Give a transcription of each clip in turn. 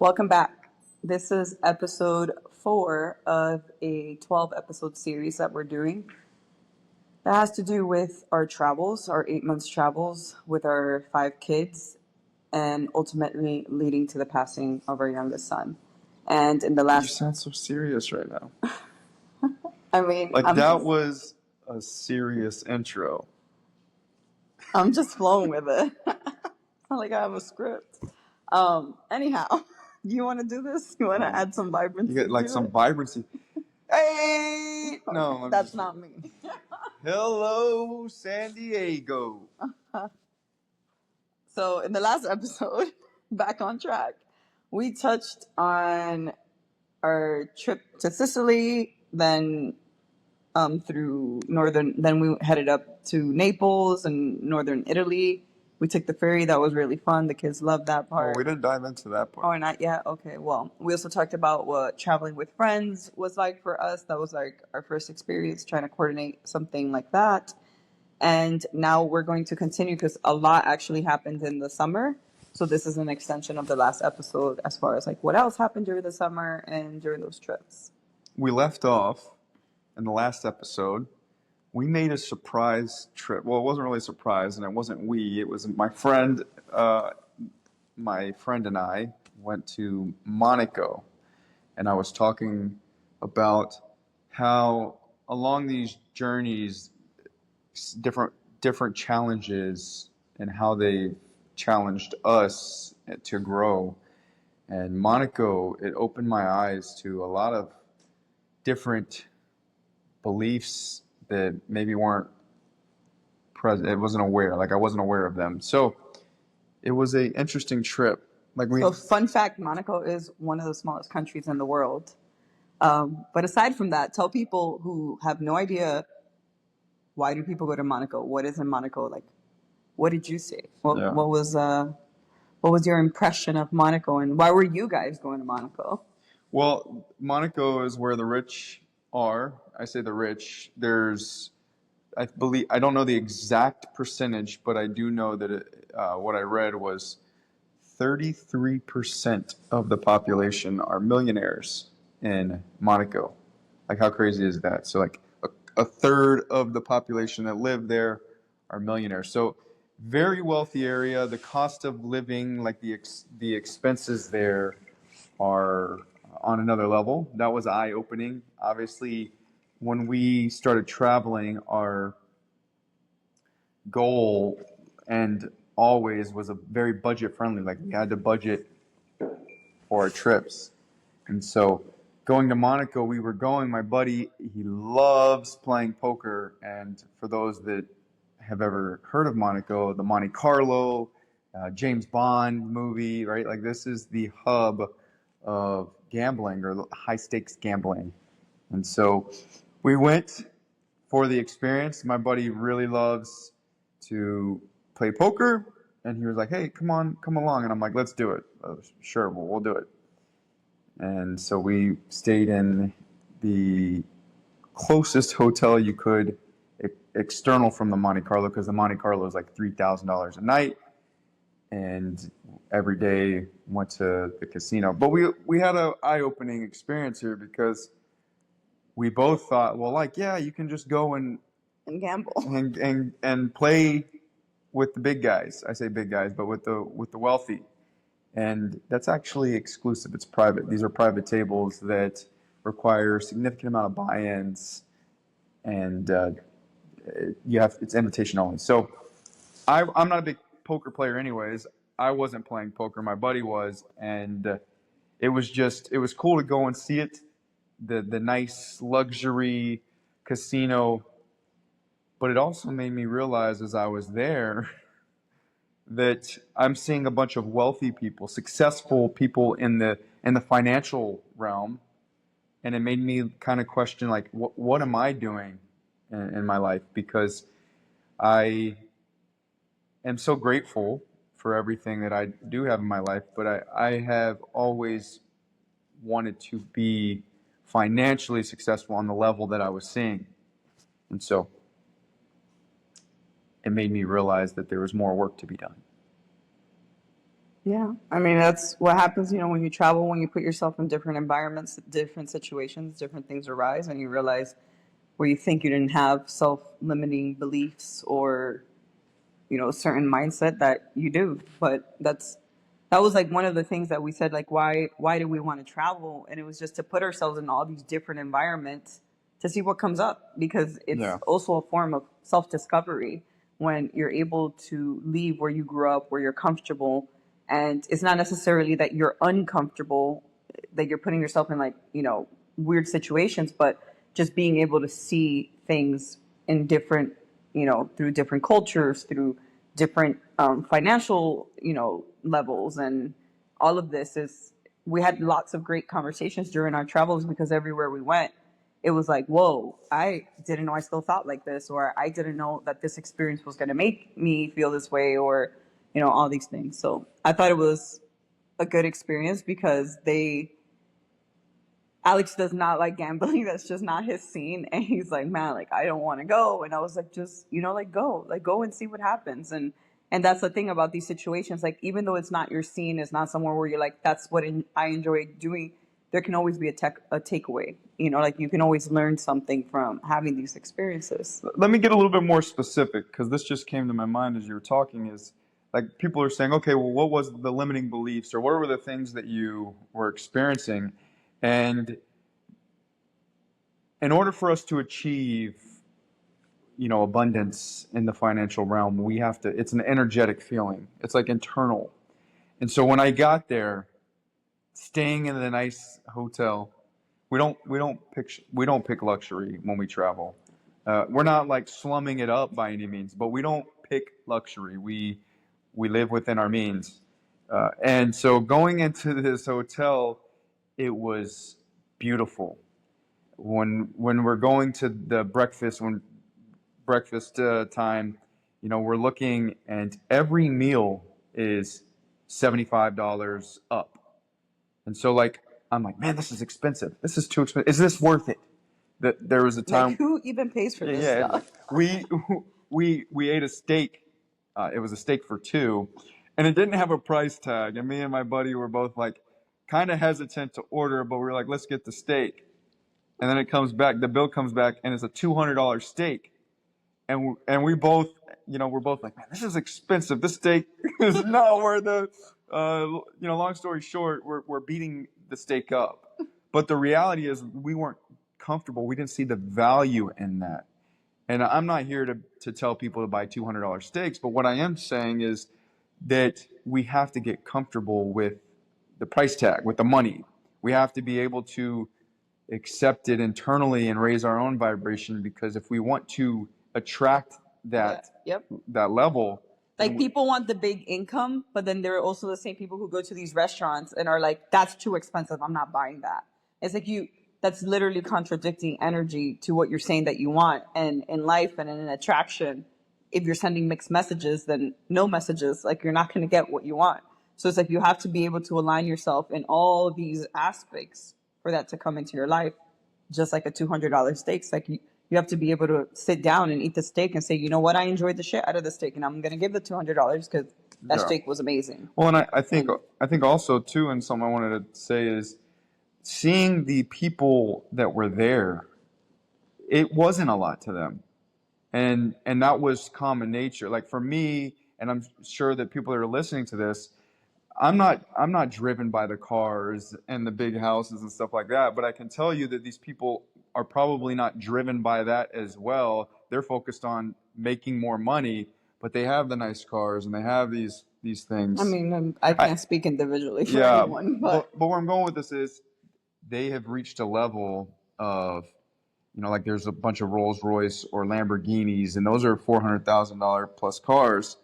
Welcome back. This is episode 4 of a 12 episode series that we're doing that has to do with our travels, our 8 months travels with our 5 kids, and ultimately leading to the passing of our youngest son. And in the You last, sound so serious right now. I mean, Like that was a serious intro. I'm just flowing with it. It's not like I have a script. Anyhow, do you want to do this? You want to add some You vibrancy get like to some it? vibrancy. Hey, no, I'm That's just not me. hello, San Diego. So in the last episode, back on track, we touched on our trip to Sicily, then through then we headed up to Naples and northern Italy. We took the ferry. That was really fun. The kids loved that Oh, we part. didn't dive into that Oh, part. not yet? Okay. Well, we also talked about what traveling with friends was like for us. That was like our first experience trying to coordinate something like that. And now we're going to continue because a lot actually happened in the summer. So this is an extension of the last episode as far as like what else happened during the summer and during those trips. We left off in the last episode. We made a surprise trip. Well, it wasn't really a surprise, and it wasn't we. It was my friend. My friend and I went to Monaco, and I was talking about how along these journeys, different different challenges and how they challenged us to grow. And Monaco, it opened my eyes to a lot of different beliefs that maybe weren't present. It wasn't aware, like I wasn't aware of them. So it was a interesting trip. Like we, So fun fact, Monaco is one of the smallest countries in the world. But aside from that, tell people who have no idea, why do people go to Monaco? What is in Monaco? Like, what did you see? What, yeah. what was what was your impression of Monaco, and why were you guys going to Monaco? Well, Monaco is where the rich are. I say the rich. I believe, I don't know the exact percentage, but I do know that what I read was 33% of the population are millionaires in Monaco. Like, how crazy is that? So, like, a third of the population that live there are millionaires. So, very wealthy area. The cost of living, like the expenses there, are on another level. That was eye opening. Obviously, when we started traveling, our goal and always was a very budget friendly. Like we had to budget for our trips. And so going to Monaco, we were going, my buddy, he loves playing poker. And for those that have ever heard of Monaco, the Monte Carlo, James Bond movie, right? Like this is the hub of gambling or high stakes gambling. And so we went for the experience. My buddy really loves to play poker, and he was like, "Hey, come on, come along." And I'm like, "Let's do it." Sure, we'll do it. And so we stayed in the closest hotel you could, external from the Monte Carlo, because the Monte Carlo is like $3,000 a night, and every day went to the casino. But we had an eye-opening experience here because we both thought, well, like, yeah, you can just go And gamble. and play with the big guys. I say big guys, but with the wealthy. And that's actually exclusive. It's private. These are private tables that require a significant amount of buy-ins, and it's invitation only. So I'm not a big poker player, anyways. I wasn't playing poker. My buddy was, and it was cool to go and see it. The nice luxury casino, but it also made me realize as I was there that I'm seeing a bunch of wealthy people, successful people in the financial realm, and it made me kind of question like, what am I doing in my life? Because I am so grateful for everything that I do have in my life, but I have always wanted to be financially successful on the level that I was seeing, and so it made me realize that there was more work to be done. Yeah. I mean, that's what happens, when you travel, when you put yourself in different environments, different situations, different things arise, and you realize where you think you didn't have self-limiting beliefs or, a certain mindset that you do. But that was like one of the things that we said, like, why do we want to travel? And it was just to put ourselves in all these different environments to see what comes up, because it's Yeah. also a form of self-discovery when you're able to leave where you grew up, where you're comfortable. And it's not necessarily that you're uncomfortable, that you're putting yourself in, like, weird situations, but just being able to see things in different, through different cultures, through different financial, levels. And all of this is, we had lots of great conversations during our travels, because everywhere we went, it was like, whoa, I didn't know I still thought like this, or I didn't know that this experience was going to make me feel this way, or, all these things. So I thought it was a good experience, because Alex does not like gambling. That's just not his scene. And he's like, man, like, I don't want to go. And I was like, just, like, go and see what happens. And that's the thing about these situations. Like, even though it's not your scene, it's not somewhere where you're like, that's what I enjoy doing. There can always be a takeaway, like, you can always learn something from having these experiences. Let me get a little bit more specific, because this just came to my mind as you were talking. Is like, people are saying, okay, well, what was the limiting beliefs, or what were the things that you were experiencing? And in order for us to achieve, abundance in the financial realm, we have to, it's an energetic feeling. It's like internal. And so when I got there, staying in a nice hotel, we don't pick luxury when we travel. We're not like slumming it up by any means, but we don't pick luxury. We live within our means. And so going into this hotel, it was beautiful. When we're going to the breakfast time, we're looking, and every meal is $75 up. And so, like, I'm like, man, this is expensive. This is too expensive. Is this worth it? That there was a Like, time. who even pays for Yeah, this yeah. stuff? We we ate a steak. It was a steak for two, and it didn't have a price tag. And me and my buddy were both like, kind of hesitant to order, but we were like, let's get the steak. And then it comes back. The bill comes back, and it's a $200 steak. And we both, we're both like, man, this is expensive. This steak is not worth it. Long story short, we're beating the steak up. But the reality is, we weren't comfortable. We didn't see the value in that. And I'm not here to tell people to buy $200 steaks, but what I am saying is that we have to get comfortable with the price tag, with the money. We have to be able to accept it internally and raise our own vibration, because if we want to attract that Yep. that level, Like, people want the big income, but then there are also the same people who go to these restaurants and are like, that's too expensive, I'm not buying that. It's like, that's literally contradicting energy to what you're saying that you want. And in life and in an attraction, if you're sending mixed messages, then no messages, like, you're not going to get what you want. So it's like, you have to be able to align yourself in all these aspects for that to come into your life. Just like a $200 steak. It's like, you have to be able to sit down and eat the steak and say, you know what, I enjoyed the shit out of the steak, and I'm going to give the $200 because that yeah. steak was amazing. Well, and I think also too, and something I wanted to say is, seeing the people that were there, it wasn't a lot to them, and that was common nature. Like, for me, and I'm sure that people that are listening to this, I'm not driven by the cars and the big houses and stuff like that, but I can tell you that these people are probably not driven by that as well. They're focused on making more money, but they have the nice cars and they have these things. I mean, I can't speak individually for Yeah, anyone, but but where I'm going with this is, they have reached a level of, like, there's a bunch of Rolls Royce or Lamborghinis, and those are $400,000 plus cars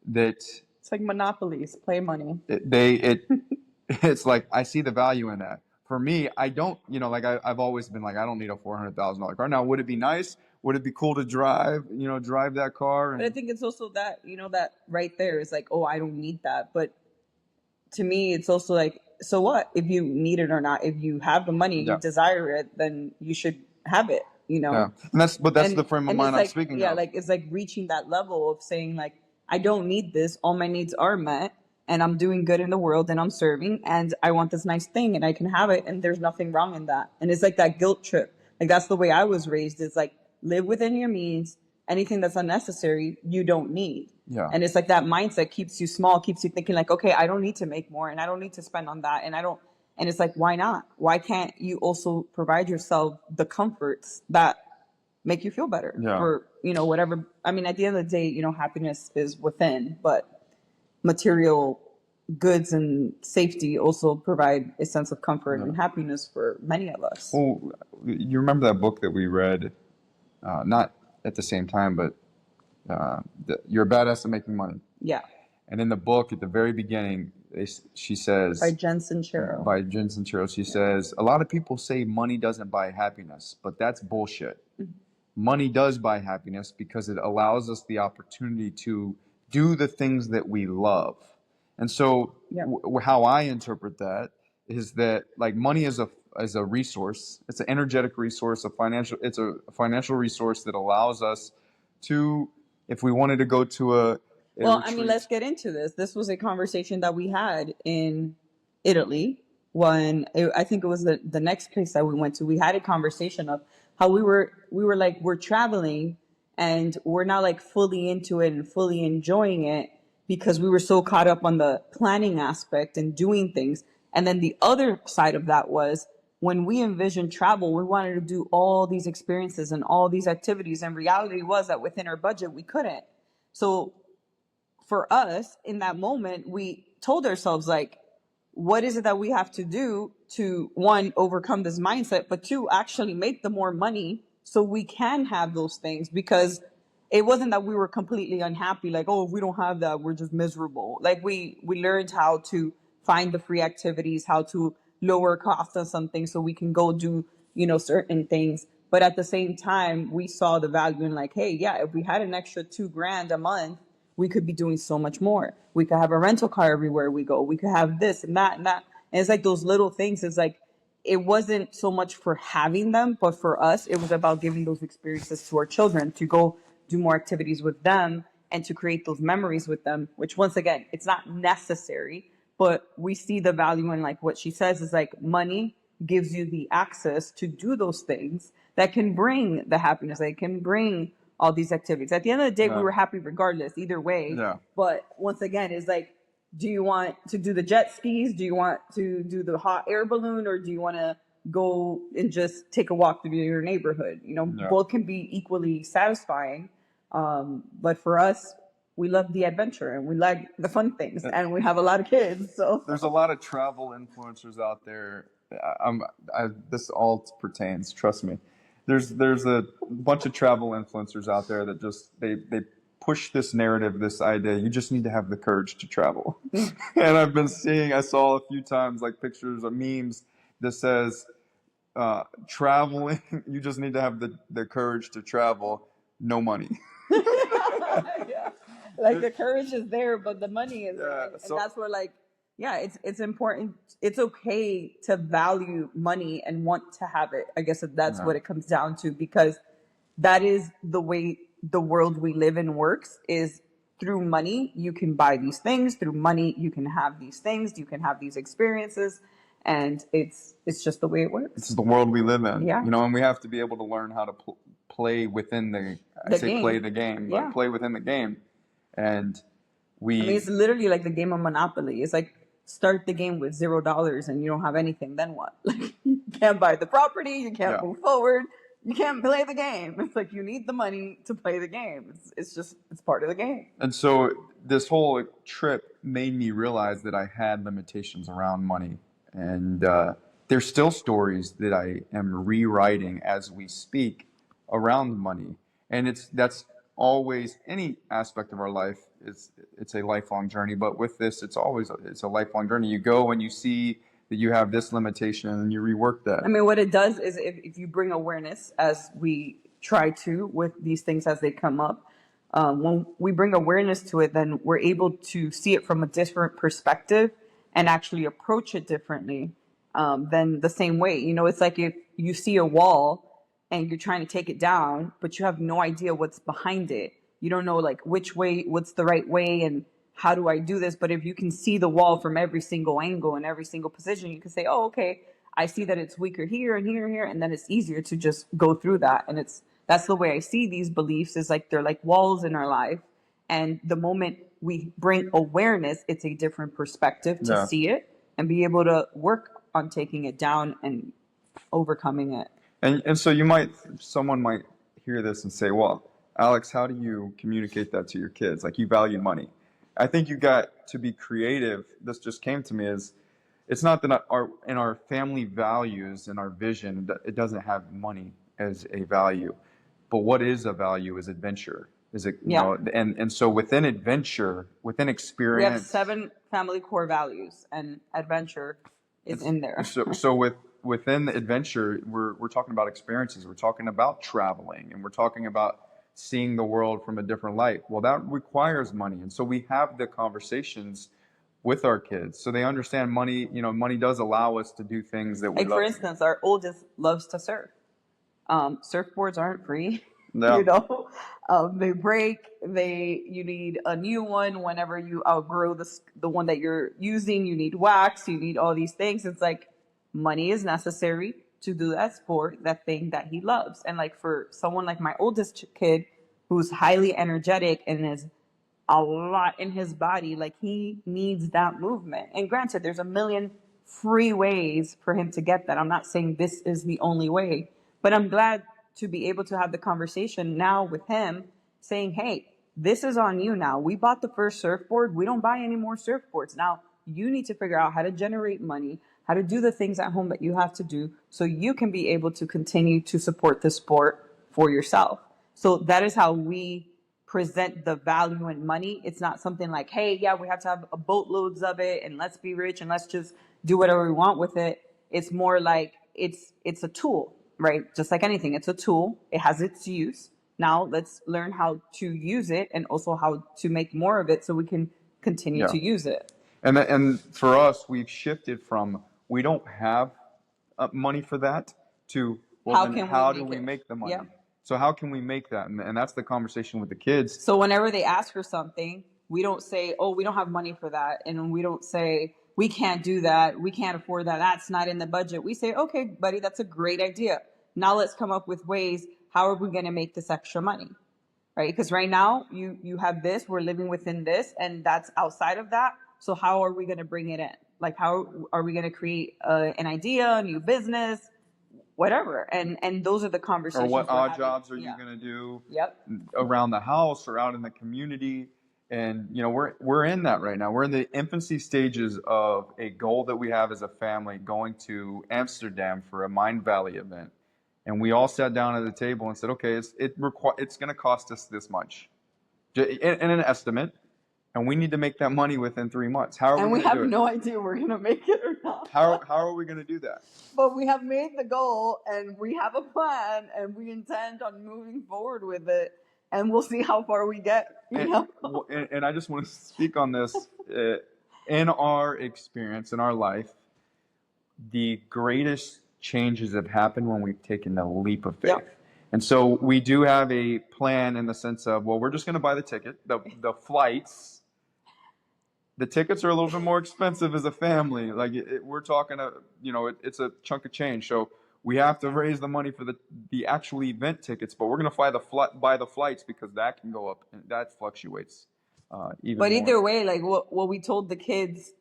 that it's like monopolies, play money. it's like, I see the value in that. For me, I don't, like, I've always been like, I don't need a $400,000 car. Now, would it be nice? Would it be cool to drive that car? But I think it's also that, that right there is like, oh, I don't need that. But to me, it's also like, so what if you need it or not? If you have the money, Yeah. you desire it, then you should have it, Yeah, and that's the frame of mind I'm like, speaking yeah, of. like, it's like reaching that level of saying, like, I don't need this. All my needs are met. and I'm doing good in the world and I'm serving and I want this nice thing and I can have it and there's nothing wrong in that. And it's like that guilt trip. Like that's the way I was raised. It's like live within your means. Anything that's unnecessary, you don't need. Yeah. And it's like that mindset keeps you small, keeps you thinking like, okay, I don't need to make more and I don't need to spend on that. And it's like, why not? Why can't you also provide yourself the comforts that make you feel better for, whatever. I mean, at the end of the day, happiness is within, but material goods and safety also provide a sense of comfort and happiness for many of us. Well, you remember that book that we read, not at the same time, but You're a Badass at Making Money. Yeah. And in the book, at the very beginning, she says... By Jen Sincero. She says, a lot of people say money doesn't buy happiness, but that's bullshit. Mm-hmm. Money does buy happiness because it allows us the opportunity to do the things that we love. And so how I interpret that is that like money is a resource. It's an energetic resource, it's a financial resource that allows us to, if we wanted to go to a well, I mean, let's get into this. This was a conversation that we had in Italy when I think it was the next place that we went to. We had a conversation of how we were like, we're traveling and we're not like fully into it and fully enjoying it because we were so caught up on the planning aspect and doing things. And then the other side of that was when we envisioned travel, we wanted to do all these experiences and all these activities. And reality was that within our budget, we couldn't. So for us in that moment, we told ourselves like, what is it that we have to do to, one, overcome this mindset, but two, actually make the more money so we can have those things? Because it wasn't that we were completely unhappy, like, oh, if we don't have that, we're just miserable. Like we learned how to find the free activities, how to lower costs on something so we can go do, certain things. But at the same time, we saw the value in like, hey, yeah, if we had an extra $2,000 a month, we could be doing so much more. We could have a rental car everywhere we go. We could have this and that and that. And it's like those little things. It's like, it wasn't so much for having them, but for us, it was about giving those experiences to our children, to go do more activities with them and to create those memories with them, which once again, it's not necessary, but we see the value in like what she says is like money gives you the access to do those things that can bring the happiness, that can bring all these activities. At the end of the day, we were happy regardless, either way. Yeah. But once again, it's like, do you want to do the jet skis? Do you want to do the hot air balloon? Or do you want to go and just take a walk through your neighborhood? Both can be equally satisfying. But for us, we love the adventure and we like the fun things, and we have a lot of kids. So there's a lot of travel influencers out there. This all pertains, trust me. There's a bunch of travel influencers out there that just they push this narrative, this idea. You just need to have the courage to travel. And I saw a few times like pictures of memes that says traveling. You just need to have the courage to travel. No money. Yeah. Like the courage is there, but the money is there. And that's where like, yeah, it's important. It's okay to value money and want to have it. I guess that's what it comes down to, because that is the way the world we live in works. Is through money you can buy these things. Through money you can have these things. You can have these experiences, and it's just the way it works. It's the world we live in. Yeah. And we have to be able to learn how to play within the game. Play the game, but play within the game. And I mean, it's literally like the game of Monopoly. It's like, start the game with $0 and you don't have anything, then what? Like, you can't buy the property, you can't move forward, you can't play the game. It's like you need the money to play the game. It's part of the game. And so this whole trip made me realize that I had limitations around money. And there's still stories that I am rewriting as we speak around money. And that's always, any aspect of our life it's a lifelong journey, but with this it's a lifelong journey. You go and you see that you have this limitation and you rework that. I mean, what it does is if you bring awareness, as we try to with these things as they come up, when we bring awareness to it, then we're able to see it from a different perspective and actually approach it differently than the same way. It's like if you see a wall and you're trying to take it down, but you have no idea what's behind it. You don't know like which way, what's the right way, and how do I do this? But if you can see the wall from every single angle and every single position, you can say, oh, okay, I see that it's weaker here and here and here. And then it's easier to just go through that. And that's the way I see these beliefs, is like they're like walls in our life. And the moment we bring awareness, it's a different perspective to Yeah. see it and be able to work on taking it down and overcoming it. And so someone might hear this and say, well, Alex, how do you communicate that to your kids? Like, you value money. I think you got to be creative. This just came to me is, it's not that in our family values and our vision, it doesn't have money as a value. But what is a value is adventure. Is it, you Yeah. know, and so within adventure, within We have experience, 7 family core values, and adventure is in there. so within the adventure, we're talking about experiences. We're talking about traveling, and we're talking about seeing the world from a different light. Well, that requires money, and so we have the conversations with our kids so they understand money. You know, money does allow us to do things that we Like, for love. instance, our oldest loves to surf. Surfboards aren't free. No. You know, they break. You need a new one whenever you outgrow the one that you're using. You need wax. You need all these things. It's like money is necessary to do that sport, that thing that he loves. And like for someone like my oldest kid, who's highly energetic and is a lot in his body, like he needs that movement. And granted, there's a million free ways for him to get that. I'm not saying this is the only way, but I'm glad to be able to have the conversation now with him, saying, hey, this is on you now. We bought the first surfboard. We don't buy any more surfboards. Now you need to figure out how to generate money, how to do the things at home that you have to do so you can be able to continue to support the sport for yourself. So that is how we present the value in money. It's not something like, hey, yeah, we have to have boatloads of it and let's be rich and let's just do whatever we want with it. It's more like it's a tool, right? Just like anything, it's a tool. It has its use. Now let's learn how to use it and also how to make more of it so we can continue to use it. And for us, we've shifted from we don't have money for that to, well, then how do we make the money? Yeah. So how can we make that? And that's the conversation with the kids. So whenever they ask for something, we don't say, oh, we don't have money for that. And we don't say, we can't do that. We can't afford that. That's not in the budget. We say, okay, buddy, that's a great idea. Now let's come up with ways. How are we going to make this extra money? Right? Because right now you have this, we're living within this, and that's outside of that. So how are we going to bring it in? Like, how are we going to create an idea, a new business, whatever? And those are the conversations. Or what odd jobs are you going to do around the house or out in the community? And, you know, we're in that right now. We're in the infancy stages of a goal that we have as a family, going to Amsterdam for a Mind Valley event. And we all sat down at the table and said, okay, it's going to cost us this much in an estimate. And we need to make that money within 3 months. How are we going to do it? And we have no idea we're going to make it or not. How are we going to do that? But we have made the goal, and we have a plan, and we intend on moving forward with it. And we'll see how far we get. You know? And I just want to speak on this. In our experience, in our life, the greatest changes have happened when we've taken the leap of faith. Yep. And so we do have a plan in the sense of, well, we're just going to buy the ticket, the flights. The tickets are a little bit more expensive as a family. Like we're talking, it's a chunk of change. So we have to raise the money for the actual event tickets, but we're going to buy the flights because that can go up and that fluctuates even more. But either way, like what we told the kids,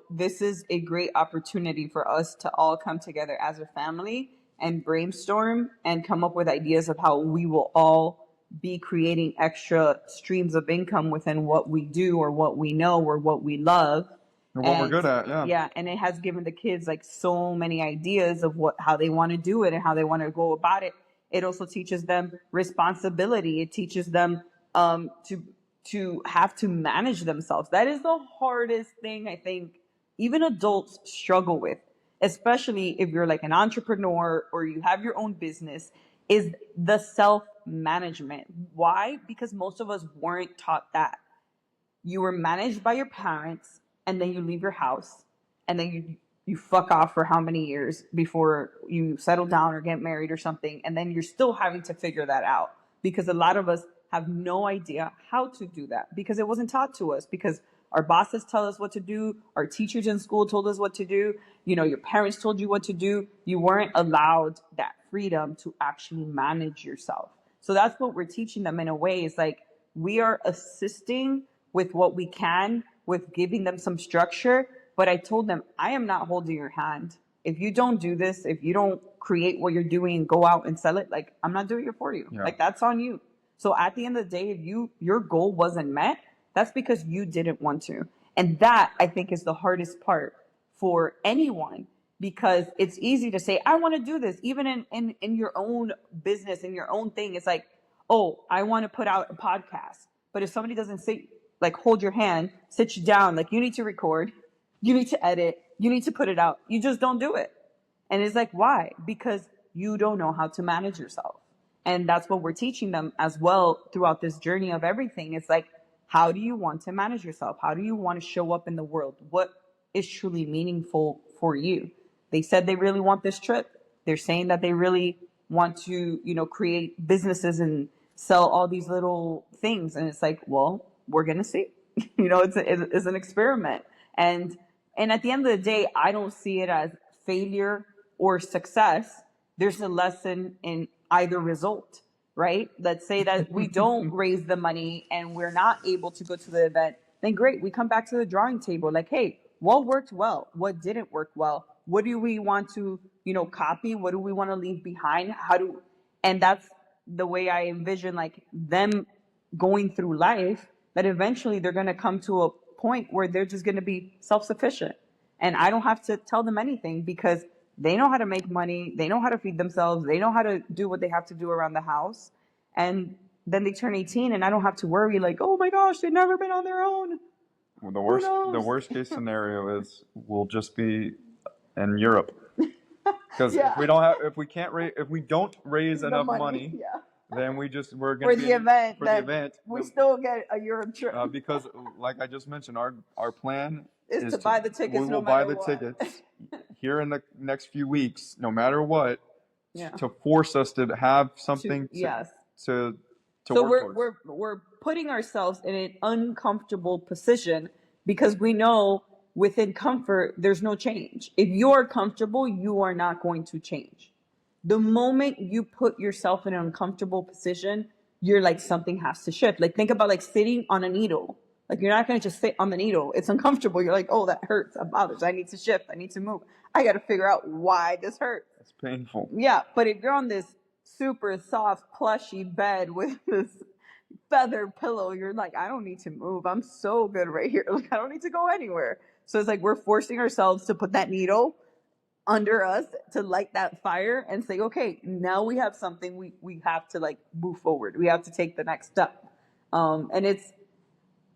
this is a great opportunity for us to all come together as a family and brainstorm and come up with ideas of how we will all be creating extra streams of income within what we do or what we know or what we love. Or what we're good at, yeah. Yeah, and it has given the kids like so many ideas of how they want to do it and how they want to go about it. It also teaches them responsibility. It teaches them to have to manage themselves. That is the hardest thing I think even adults struggle with, especially if you're like an entrepreneur or you have your own business, is the self-management. Why? Because most of us weren't taught that. You were managed by your parents, and then you leave your house, and then you fuck off for how many years before you settle down or get married or something, and then you're still having to figure that out. Because a lot of us have no idea how to do that because it wasn't taught to us. Because Our bosses tell us what to do. Our teachers in school told us what to do. Your parents told you what to do. You weren't allowed that freedom to actually manage yourself. So that's what we're teaching them in a way. It's like we are assisting with what we can, with giving them some structure. But I told them, I am not holding your hand. If you don't do this, if you don't create what you're doing and go out and sell it, like I'm not doing it for you. Yeah. Like that's on you. So at the end of the day, if your goal wasn't met, that's because you didn't want to. And that I think is the hardest part for anyone, because it's easy to say, I want to do this, even in your own business, in your own thing. It's like, oh, I want to put out a podcast. But if somebody doesn't say, like, hold your hand, sit you down, like, you need to record, you need to edit, you need to put it out, you just don't do it. And it's like, why? Because you don't know how to manage yourself. And that's what we're teaching them as well throughout this journey of everything. It's like, how do you want to manage yourself? How do you want to show up in the world? What is truly meaningful for you? They said they really want this trip. They're saying that they really want to, create businesses and sell all these little things. And it's like, well, we're going to see. It's an experiment. And at the end of the day, I don't see it as failure or success. There's a lesson in either result, right? Let's say that we don't raise the money and we're not able to go to the event. Then great, we come back to the drawing table. Like, hey, what worked well? What didn't work well? What do we want to, copy? What do we want to leave behind? And that's the way I envision like them going through life, that eventually they're going to come to a point where they're just going to be self-sufficient. And I don't have to tell them anything because they know how to make money. They know how to feed themselves. They know how to do what they have to do around the house. And then they turn 18 and I don't have to worry like, oh my gosh, they've never been on their own. Well, the worst case scenario is we'll just be in Europe. Because Yeah. if we don't raise enough money, yeah. then we're going For to the event, the event. we still get a Europe trip. Because, like I just mentioned, our plan is to buy the tickets. We will buy the tickets here in the next few weeks, no matter what, to force us to have something yes. to so work we're putting ourselves in an uncomfortable position because we know within comfort there's no change. If you're comfortable, you are not going to change. The moment you put yourself in an uncomfortable position, you're like, something has to shift. Like, think about like sitting on a needle. Like, you're not going to just sit on the needle. It's uncomfortable. You're like, oh, that hurts. That bothers. I need to shift. I need to move. I got to figure out why this hurts. It's painful. Yeah. But if you're on this super soft, plushy bed with this feather pillow, you're like, I don't need to move. I'm so good right here. Like, I don't need to go anywhere. So it's like we're forcing ourselves to put that needle under us to light that fire and say, okay, now we have something we have to like move forward. We have to take the next step. And it's,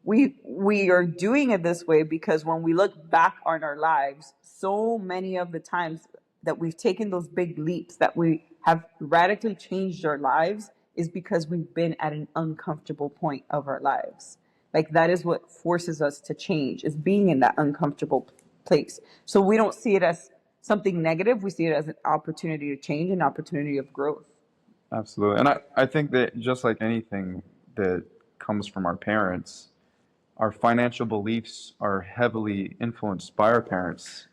we are doing it this way because when we look back on our lives, so many of the times that we've taken those big leaps, that we have radically changed our lives, is because we've been at an uncomfortable point of our lives. Like, that is what forces us to change, is being in that uncomfortable place. So we don't see it as something negative. We see it as an opportunity to change, an opportunity of growth. Absolutely. And I think that just like anything that comes from our parents, our financial beliefs are heavily influenced by our parents.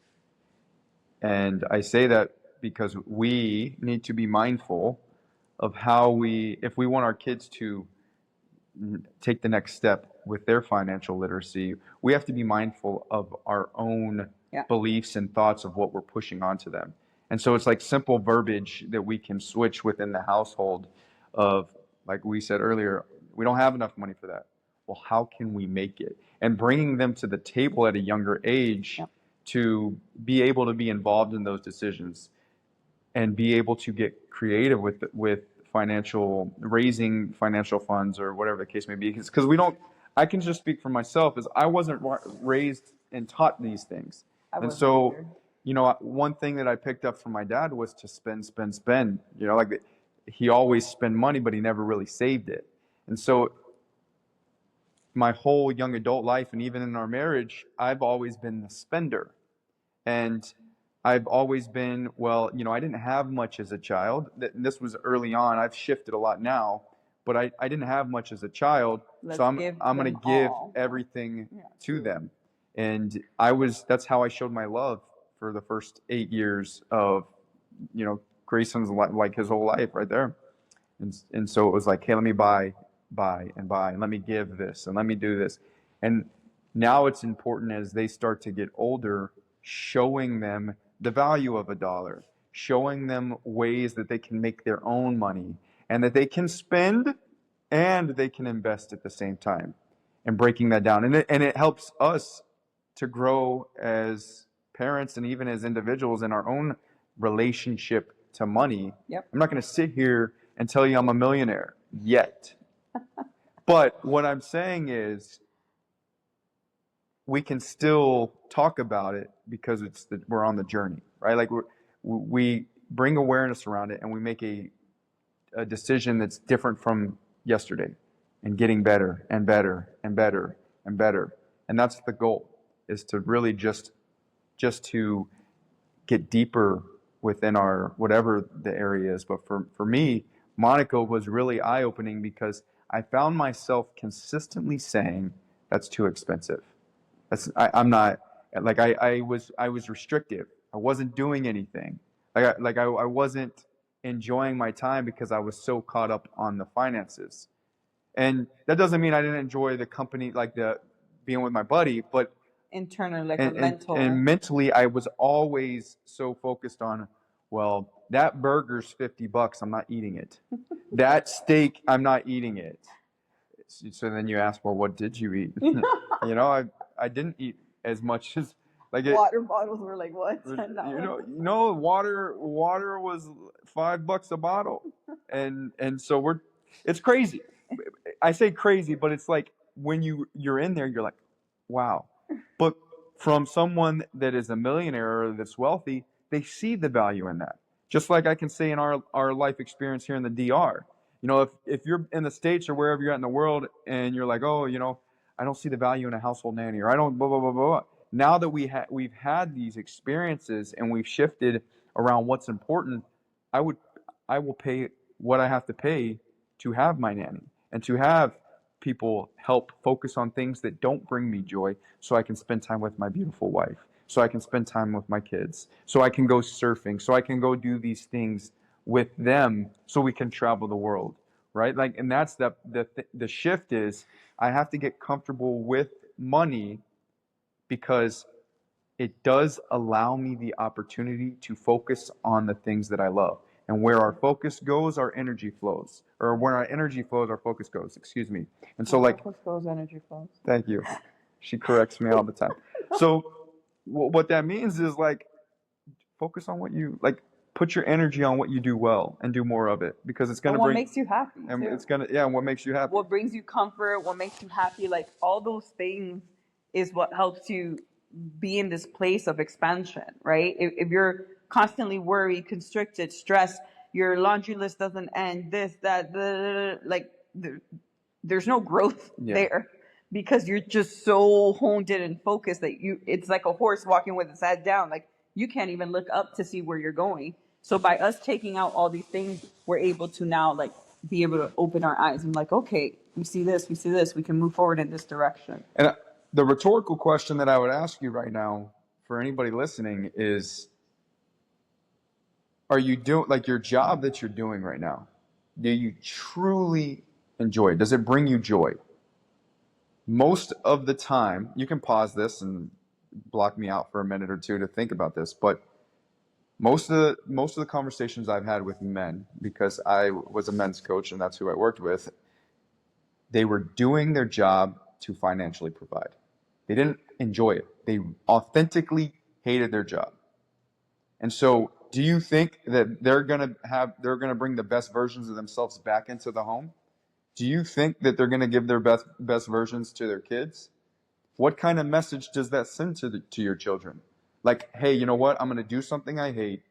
And I say that because we need to be mindful of how if we want our kids to take the next step with their financial literacy, we have to be mindful of our own beliefs and thoughts of what we're pushing onto them. And so it's like simple verbiage that we can switch within the household of, like we said earlier, we don't have enough money for that. Well, how can we make it? And bringing them to the table at a younger age to be able to be involved in those decisions and be able to get creative with raising financial funds or whatever the case may be. Because I can just speak for myself, as I wasn't raised and taught these things. And so, one thing that I picked up from my dad was to spend. Like, he always spent money, but he never really saved it. And so my whole young adult life, and even in our marriage, I've always been the spender. And I've always been, I didn't have much as a child. This was early on. I've shifted a lot now. but I didn't have much as a child. Let's So I'm give going to them give all. everything Yeah, to true. them. And that's how I showed my love for the first 8 years of, Grayson's like his whole life right there. And so it was like, hey, let me buy, and buy, and let me give this, and let me do this. And now it's important as they start to get older, showing them the value of a dollar, showing them ways that they can make their own money and that they can spend and they can invest at the same time, and breaking that down. And it helps us to grow as parents and even as individuals in our own relationship to money. Yep. I'm not going to sit here and tell you I'm a millionaire yet. But what I'm saying is we can still talk about it because we're on the journey, right? Like we bring awareness around it and we make a decision that's different from yesterday and getting better and better and better and better. And that's the goal, is to really just to get deeper within our whatever the area is. But for me, Monaco was really eye-opening because I found myself consistently saying that's too expensive. I'm not, like, I was restrictive. I wasn't doing anything. I wasn't enjoying my time because I was so caught up on the finances. And that doesn't mean I didn't enjoy the company, like the being with my buddy, but Internally, like a mental. and mentally, I was always so focused on, well, that burger's $50. I'm not eating it. That steak, I'm not eating it. So then you ask, well, what did you eat? I didn't eat as much as like it. Water bottles were like what? Water was $5 a bottle, and so it's crazy. I say crazy, but it's like when you're in there, you're like, wow. But from someone that is a millionaire or that's wealthy, they see the value in that. Just like I can say in our life experience here in the DR. If you're in the States or wherever you're at in the world and you're like, oh, I don't see the value in a household nanny, or I don't blah blah blah blah. Now that we've had these experiences and we've shifted around what's important, I will pay what I have to pay to have my nanny and to have people help focus on things that don't bring me joy, so I can spend time with my beautiful wife, so I can spend time with my kids, so I can go surfing, so I can go do these things with them, so we can travel the world, right? Like, and that's the shift is I have to get comfortable with money because it does allow me the opportunity to focus on the things that I love. And where our focus goes, our energy flows. Or where our energy flows, our focus goes. Excuse me. And so, like, focus goes, energy flows. Thank you. She corrects me all the time. So, what that means is, like, focus on what you like. Put your energy on what you do well and do more of it, because it's going to what bring. makes you happy. And too. it's gonna, yeah. And what makes you happy? What brings you comfort? What makes you happy? Like all those things is what helps you be in this place of expansion, right? If you're constantly worried, constricted, stressed, your laundry list doesn't end, this, that, like there's no growth there, because you're just so honed in and focused that it's like a horse walking with its head down. Like you can't even look up to see where you're going. So by us taking out all these things, we're able to now like be able to open our eyes and like, okay, we see this, we can move forward in this direction. And the rhetorical question that I would ask you right now for anybody listening is, are you doing, like, your job that you're doing right now, do you truly enjoy it? Does it bring you joy? Most of the time, you can pause this and block me out for a minute or two to think about this, but most of the conversations I've had with men, because I was a men's coach and that's who I worked with, they were doing their job to financially provide. They didn't enjoy it. They authentically hated their job. And so, do you think that they're going to bring the best versions of themselves back into the home? Do you think that they're going to give their best versions to their kids? What kind of message does that send to your children? Like, hey, you know what? I'm going to do something I hate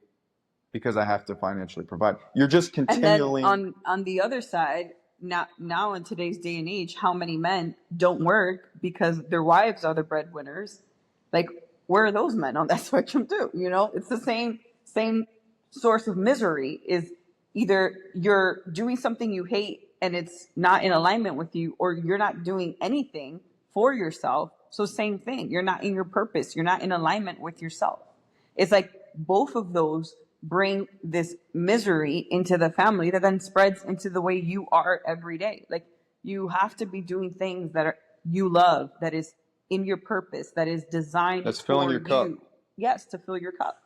because I have to financially provide. You're just continually. And then on the other side, now in today's day and age, how many men don't work because their wives are the breadwinners? Like, where are those men on that spectrum too? It's the same source of misery. Is either you're doing something you hate and it's not in alignment with you, or you're not doing anything for yourself. So same thing, you're not in your purpose, you're not in alignment with yourself. It's like both of those bring this misery into the family that then spreads into the way you are every day. Like you have to be doing things that are you love, that is in your purpose, that is designed That's filling for your cup. you. Yes, to fill your cup.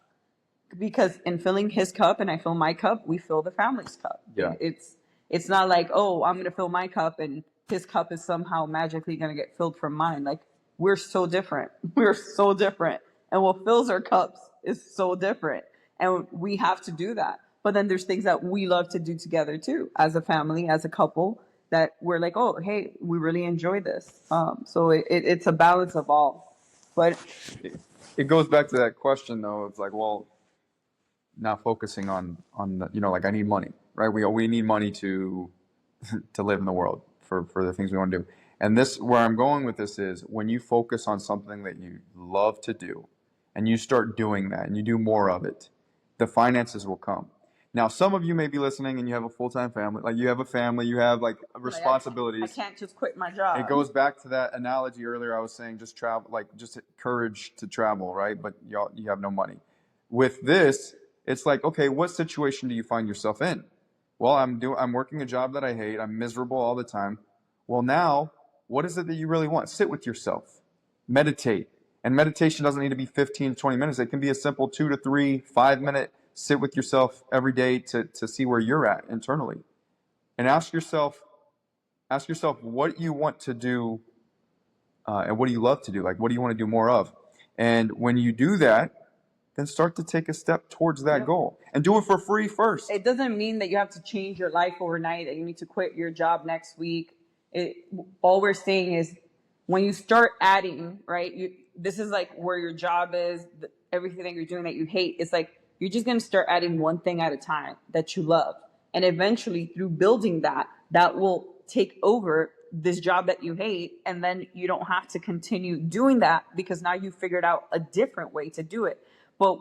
Because in filling his cup and I fill my cup, we fill the family's cup. Yeah. It's not like, oh, I'm gonna fill my cup and his cup is somehow magically gonna get filled from mine. Like we're so different. We're so different. And what fills our cups is so different. And we have to do that. But then there's things that we love to do together too, as a family, as a couple, that we're like, oh, hey, we really enjoy this. So it's a balance of all. But It goes back to that question though. It's like, well, not focusing on the, like I need money, right? We need money to live in the world for the things we want to do. And this, where I'm going with this is when you focus on something that you love to do and you start doing that and you do more of it, the finances will come. Now, some of you may be listening and you have a full-time family, like you have a family, you have like responsibilities. I can't just quit my job. It goes back to that analogy earlier. I was saying just travel, like just courage to travel, right? But you have no money. With this, it's like, okay, what situation do you find yourself in? Well, I'm working a job that I hate. I'm miserable all the time. Well, now, what is it that you really want? Sit with yourself. Meditate. And meditation doesn't need to be 15 to 20 minutes. It can be a simple 2 to 3, 5-minute sit with yourself every day to see where you're at internally. And ask yourself what you want to do and what do you love to do? Like, what do you want to do more of? And when you do that, then start to take a step towards that goal and do it for free first. It doesn't mean that you have to change your life overnight, that you need to quit your job next week. All we're saying is when you start adding, right, this is like where your job is, everything that you're doing that you hate. It's like you're just going to start adding one thing at a time that you love. And eventually through building that will take over this job that you hate. And then you don't have to continue doing that because now you figured out a different way to do it. But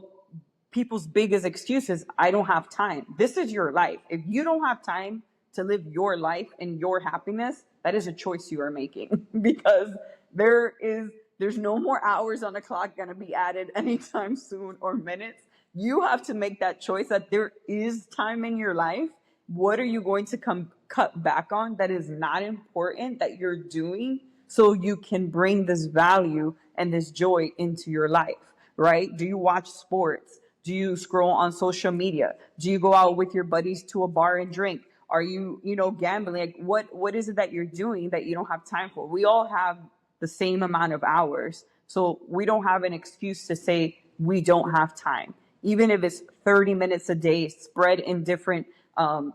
people's biggest excuse is, I don't have time. This is your life. If you don't have time to live your life and your happiness, that is a choice you are making because there's no more hours on the clock going to be added anytime soon or minutes. You have to make that choice that there is time in your life. What are you going to cut back on that is not important that you're doing so you can bring this value and this joy into your life? Right? Do you watch sports? Do you scroll on social media? Do you go out with your buddies to a bar and drink? Are you, gambling? Like what is it that you're doing that you don't have time for? We all have the same amount of hours. So we don't have an excuse to say we don't have time. Even if it's 30 minutes a day spread in different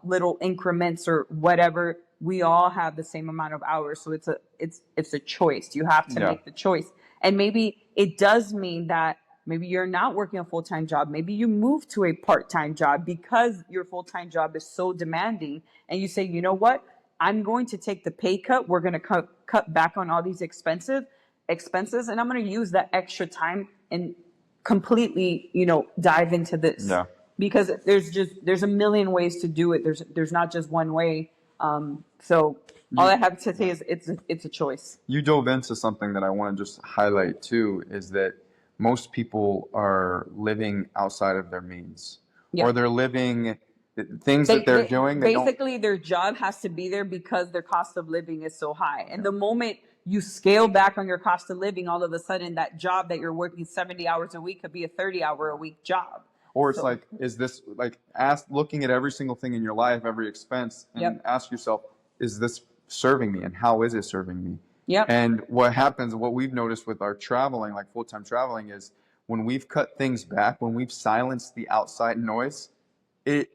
little increments or whatever, we all have the same amount of hours. So it's a choice. You have to make the choice. And maybe it does mean that maybe you're not working a full-time job. Maybe you move to a part-time job because your full-time job is so demanding. And you say, you know what? I'm going to take the pay cut. We're going to cut back on all these expenses. And I'm going to use that extra time and completely, dive into this. Yeah. Because there's a million ways to do it. There's not just one way. So all I have to say is it's a choice. You dove into something that I want to just highlight too, is that most people are living outside of their means, or they're living things that they're doing. Basically, their job has to be there because their cost of living is so high. And the moment you scale back on your cost of living, all of a sudden that job that you're working 70 hours a week could be a 30-hour-a-week job. Or it's like, is this like looking at every single thing in your life, every expense, and ask yourself, is this serving me, and how is it serving me? Yep. And what happens, what we've noticed with our traveling, like full-time traveling, is when we've cut things back, when we've silenced the outside noise,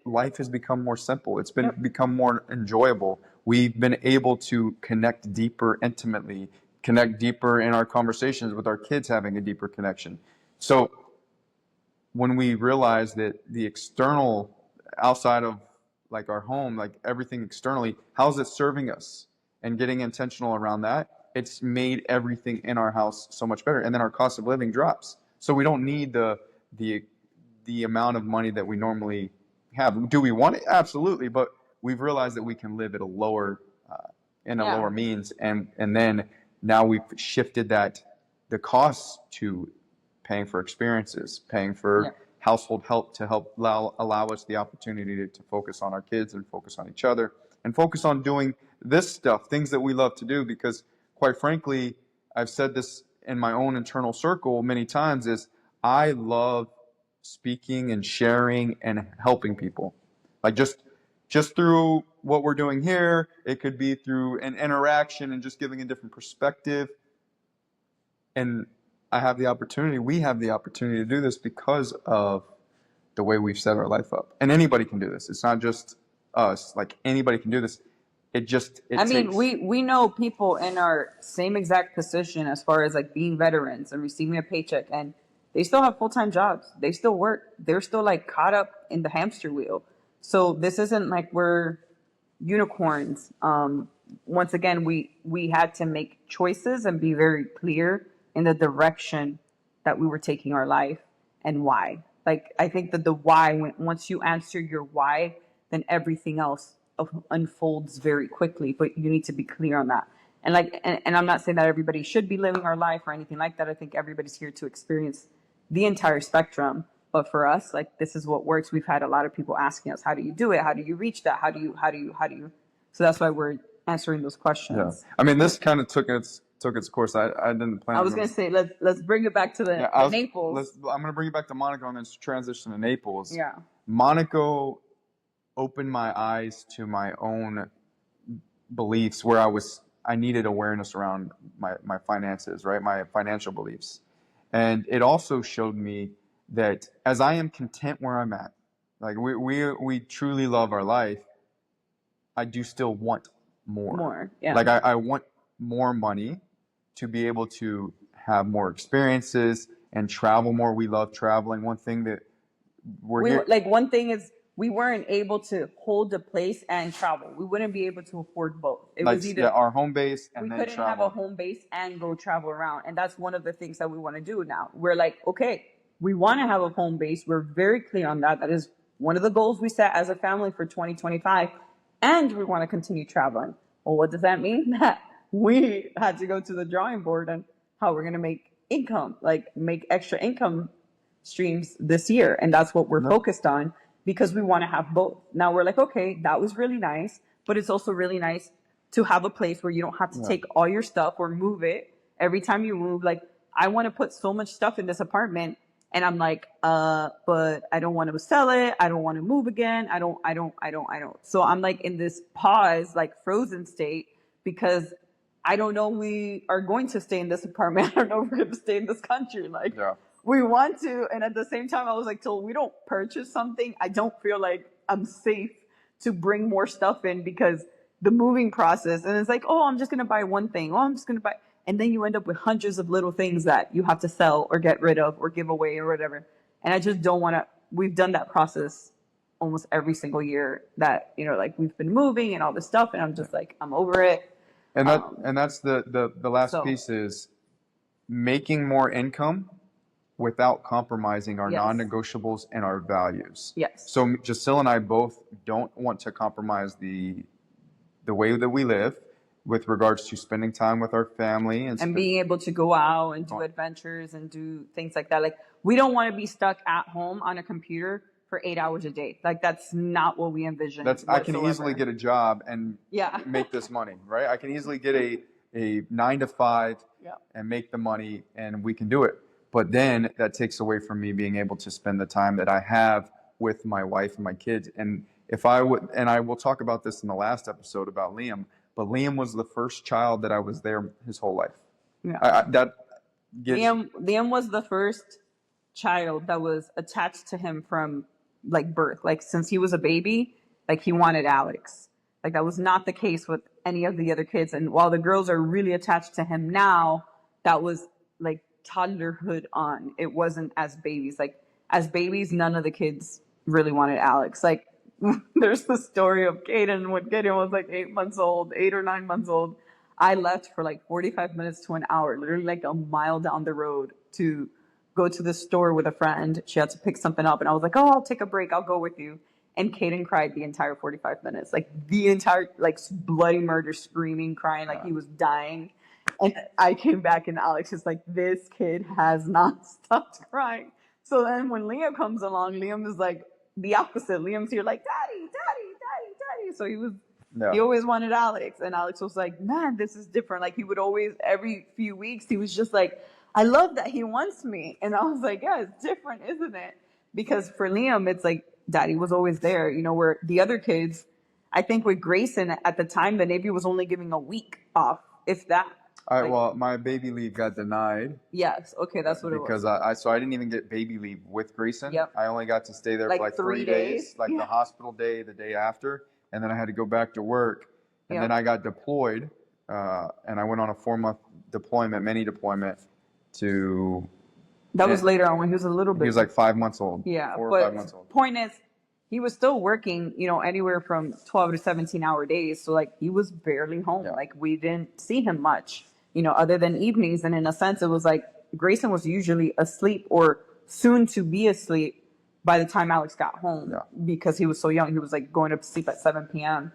life has become more simple. It's become more enjoyable. We've been able to connect deeper intimately, connect deeper in our conversations with our kids, having a deeper connection. So when we realize that the external, outside of like our home, like everything externally, how's it serving us, and getting intentional around that, it's made everything in our house so much better. And then our cost of living drops. So we don't need the amount of money that we normally have. Do we want it? Absolutely. But we've realized that we can live at a lower, in a Yeah. lower means, and then now we've shifted the costs to paying for experiences, paying for Yeah. household help to help allow us the opportunity to focus on our kids and focus on each other and focus on doing this stuff, things that we love to do. Because quite frankly, I've said this in my own internal circle many times, is I love speaking and sharing and helping people. Like just through what we're doing here, it could be through an interaction and just giving a different perspective. And we have the opportunity to do this because of the way we've set our life up. And anybody can do this. It's not just us. Like, anybody can do this. It I mean, takes. we know people in our same exact position as far as like being veterans and receiving a paycheck, and they still have full-time jobs. They still work. They're still like caught up in the hamster wheel. So this isn't like we're unicorns. Once again, we had to make choices and be very clear in the direction that we were taking our life and why. Like, I think that the why, once you answer your why, then everything else unfolds very quickly. But you need to be clear on that. And like, and I'm not saying that everybody should be living our life or anything like that. I think everybody's here to experience the entire spectrum. But for us, like, this is what works. We've had a lot of people asking us, how do you do it? How do you reach that? How do you? So that's why we're answering those questions. Yeah. I mean, this kind of took its course. I didn't plan. I was on gonna say let's bring it back to the Naples. I'm gonna bring it back to Monaco and then transition to Naples. Yeah. Monaco opened my eyes to my own beliefs, where I needed awareness around my finances, right? My financial beliefs. And it also showed me that as I am content where I'm at, like we truly love our life, I do still want more. More, yeah. Like I want more money to be able to have more experiences and travel more. We love traveling. One thing that one thing is, we weren't able to hold a place and travel. We wouldn't be able to afford both. It was either our home base and we then couldn't travel. have a home base and go travel around. And that's one of the things that we want to do now. We're like, okay, we want to have a home base. We're very clear on that. That is one of the goals we set as a family for 2025. And we want to continue traveling. Well, what does that mean? That we had to go to the drawing board on how we're going to make income, like make extra income streams this year. And that's what we're focused on, because we want to have both. Now we're like, okay, that was really nice, but it's also really nice to have a place where you don't have to take all your stuff or move it every time you move. Like, I want to put so much stuff in this apartment, and I'm like, but I don't want to sell it. I don't want to move again. I don't. So I'm like in this pause, like frozen state, because I don't know we are going to stay in this apartment. I don't know if we're going to stay in this country. Like, we want to, and at the same time, I was like, till we don't purchase something, I don't feel like I'm safe to bring more stuff in, because the moving process, and it's like, oh, I'm just going to buy one thing. Oh, I'm just going to buy. And then you end up with hundreds of little things that you have to sell or get rid of or give away or whatever. And I just don't want to, we've done that process almost every single year that, like we've been moving and all this stuff. And I'm just like, I'm over it. And that's the last piece is making more income without compromising our non-negotiables and our values. Yes. So Giselle and I both don't want to compromise the way that we live with regards to spending time with our family and being able to go out and do adventures and do things like that. Like, we don't want to be stuck at home on a computer for 8 hours a day. Like, that's not what we envision. I can easily get a job and make this money, right? I can easily get a 9 to 5 and make the money, and we can do it. But then that takes away from me being able to spend the time that I have with my wife and my kids. And I will talk about this in the last episode about Liam, but Liam was the first child that I was there his whole life. Yeah. Liam was the first child that was attached to him from like birth. Like, since he was a baby, like, he wanted Alex. Like, that was not the case with any of the other kids. And while the girls are really attached to him now, that was like toddlerhood on. It wasn't as babies. Like, as babies, none of the kids really wanted Alex. Like, there's the story of Kaden when Kaden was like 8 or 9 months old. I left for like 45 minutes to an hour, literally like a mile down the road, to go to the store with a friend. She had to pick something up, and I was like, oh, I'll take a break. I'll go with you. And Caden cried the entire 45 minutes, like the entire, like bloody murder, screaming, crying, like he was dying. And I came back and Alex is like, this kid has not stopped crying. So then when Liam comes along, Liam is like the opposite. Liam's here like, daddy, daddy, daddy, daddy. So he always wanted Alex. And Alex was like, man, this is different. Like he would always, every few weeks, he was just like, I love that he wants me. And I was like, yeah, it's different, isn't it? Because for Liam, it's like, daddy was always there, you know, where the other kids, I think with Grayson at the time, the Navy was only giving a week off, if that. All right, Like, well, my baby leave got denied. Yes, okay, that's what it was. Because I didn't even get baby leave with Grayson. Yep. I only got to stay there Like for like 3 3 days, like Yeah. the hospital day, the day after, and then I had to go back to work. And Yep. then I got deployed, and I went on a 4-month deployment, mini deployment to. That was later on when he was a little bit. He was like 5 months old. Yeah, 4 or but 5 months old. point is, he was still working, you know, anywhere from 12 to 17-hour days. So like he was barely home. Yeah. Like we didn't see him much, you know, other than evenings. And in a sense, it was like Grayson was usually asleep or soon to be asleep by the time Alex got home. Yeah. Because he was so young. He was like going to sleep at 7 p.m.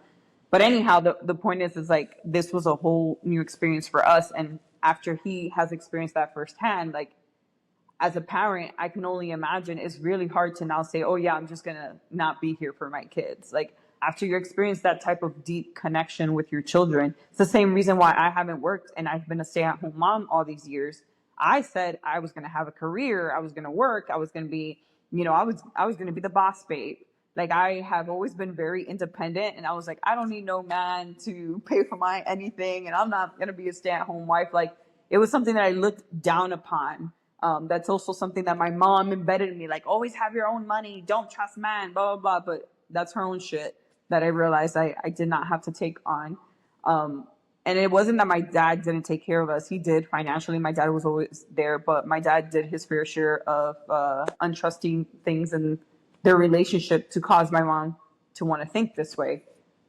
But anyhow, the point is like this was a whole new experience for us. And after he has experienced that firsthand, like as a parent, I can only imagine it's really hard to now say, oh yeah, I'm just going to not be here for my kids. Like after you experience that type of deep connection with your children, it's the same reason why I haven't worked and I've been a stay-at-home mom all these years. I said I was going to have a career. I was going to work. I was going to be, you know, I was going to be the boss babe. Like I have always been very independent and I was like, I don't need no man to pay for my anything. And I'm not going to be a stay-at-home wife. Like it was something that I looked down upon. That's also something that my mom embedded in me, like always have your own money, don't trust man, blah, blah, blah. But that's her own shit that I realized I did not have to take on. And it wasn't that my dad didn't take care of us. He did financially. My dad was always there, but my dad did his fair share of untrusting things in their relationship to cause my mom to want to think this way.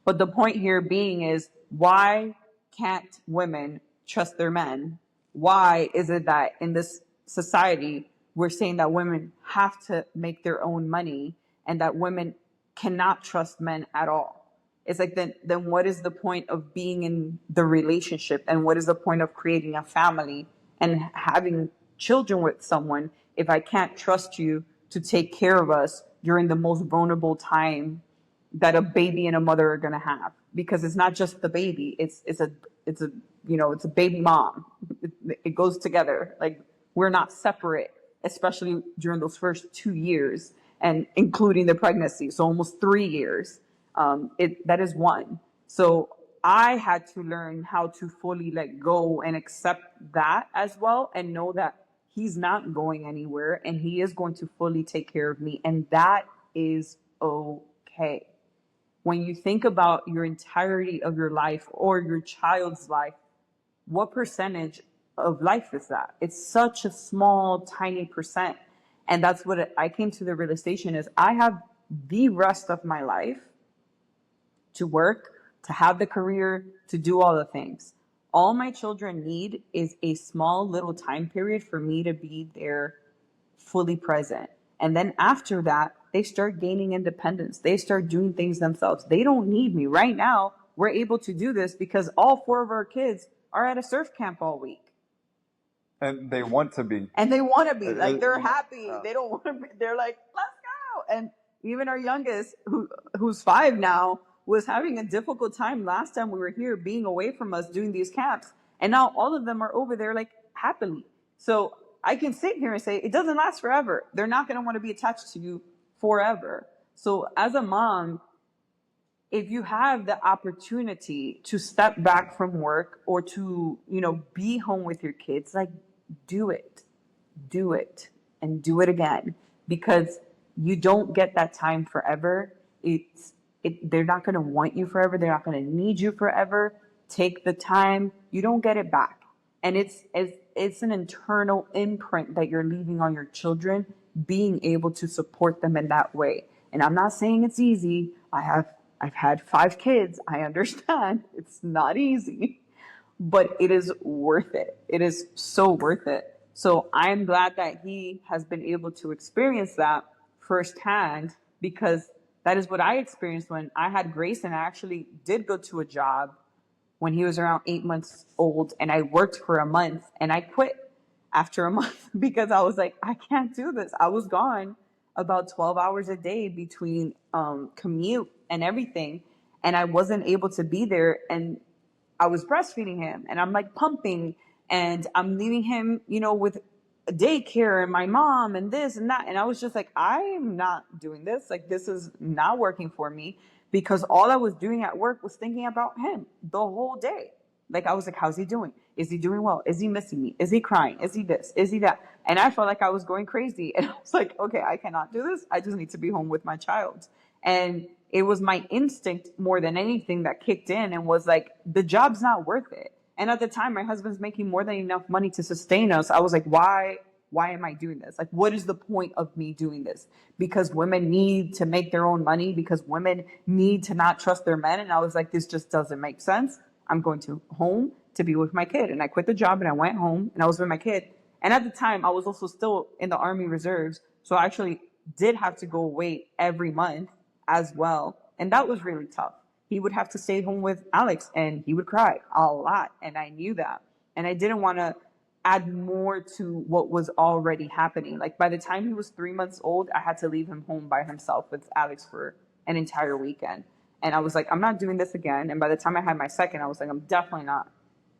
But the point here being is, why can't women trust their men? Why is it that in this society, we're saying that women have to make their own money and that women cannot trust men at all? It's like, then what is the point of being in the relationship? And what is the point of creating a family and having children with someone if I can't trust you to take care of us during the most vulnerable time that a baby and a mother are going to have? Because it's not just the baby. It's a you know, it's a baby mom. It goes together. Like, we're not separate, especially during those first 2 years and including the pregnancy. So almost 3 years. That is one. So I had to learn how to fully let go and accept that as well and know that he's not going anywhere and he is going to fully take care of me. And that is okay. When you think about your entirety of your life or your child's life, what percentage of life is that? It's such a small, tiny percent. And that's what I came to the realization is I have the rest of my life to work, to have the career, to do all the things. All my children need is a small little time period for me to be there fully present. And then after that, they start gaining independence. They start doing things themselves. They don't need me. Right now, we're able to do this because all 4 of our kids are at a surf camp all week. And they want to be. And they want to be. Like, they're happy. They don't want to be. They're like, let's go. And even our youngest, who's 5 now, was having a difficult time last time we were here, being away from us, doing these camps. And now all of them are over there, like, happily. So I can sit here and say, it doesn't last forever. They're not going to want to be attached to you forever. So as a mom, if you have the opportunity to step back from work or to, you know, be home with your kids, like, do it, and do it again, because you don't get that time forever. They're not going to want you forever. They're not going to need you forever. Take the time. You don't get it back. And it's an internal imprint that you're leaving on your children, being able to support them in that way. And I'm not saying it's easy. I've had 5 kids. I understand it's not easy, but it is worth it. It is so worth it. So I'm glad that he has been able to experience that firsthand, because that is what I experienced when I had Grayson. I actually did go to a job when he was around 8 months old, and I worked for a month, and I quit after a month because I was like, I can't do this. I was gone about 12 hours a day between commute and everything, and I wasn't able to be there. And I was breastfeeding him, and I'm like pumping, and I'm leaving him, with daycare and my mom and this and that. And I was just like, I'm not doing this. Like, this is not working for me, because all I was doing at work was thinking about him the whole day. Like, I was like, how's he doing? Is he doing well? Is he missing me? Is he crying? Is he this? Is he that? And I felt like I was going crazy. And I was like, okay, I cannot do this. I just need to be home with my child. And it was my instinct more than anything that kicked in and was like, the job's not worth it. And at the time, my husband's making more than enough money to sustain us. I was like, why am I doing this? Like, what is the point of me doing this? Because women need to make their own money, because women need to not trust their men. And I was like, this just doesn't make sense. I'm going to home to be with my kid. And I quit the job and I went home and I was with my kid. And at the time, I was also still in the Army Reserves. So I actually did have to go away every month as well. And that was really tough. He would have to stay home with Alex and he would cry a lot. And I knew that. And I didn't want to add more to what was already happening. Like, by the time he was 3 months old, I had to leave him home by himself with Alex for an entire weekend. And I was like, I'm not doing this again. And by the time I had my second, I was like, I'm definitely not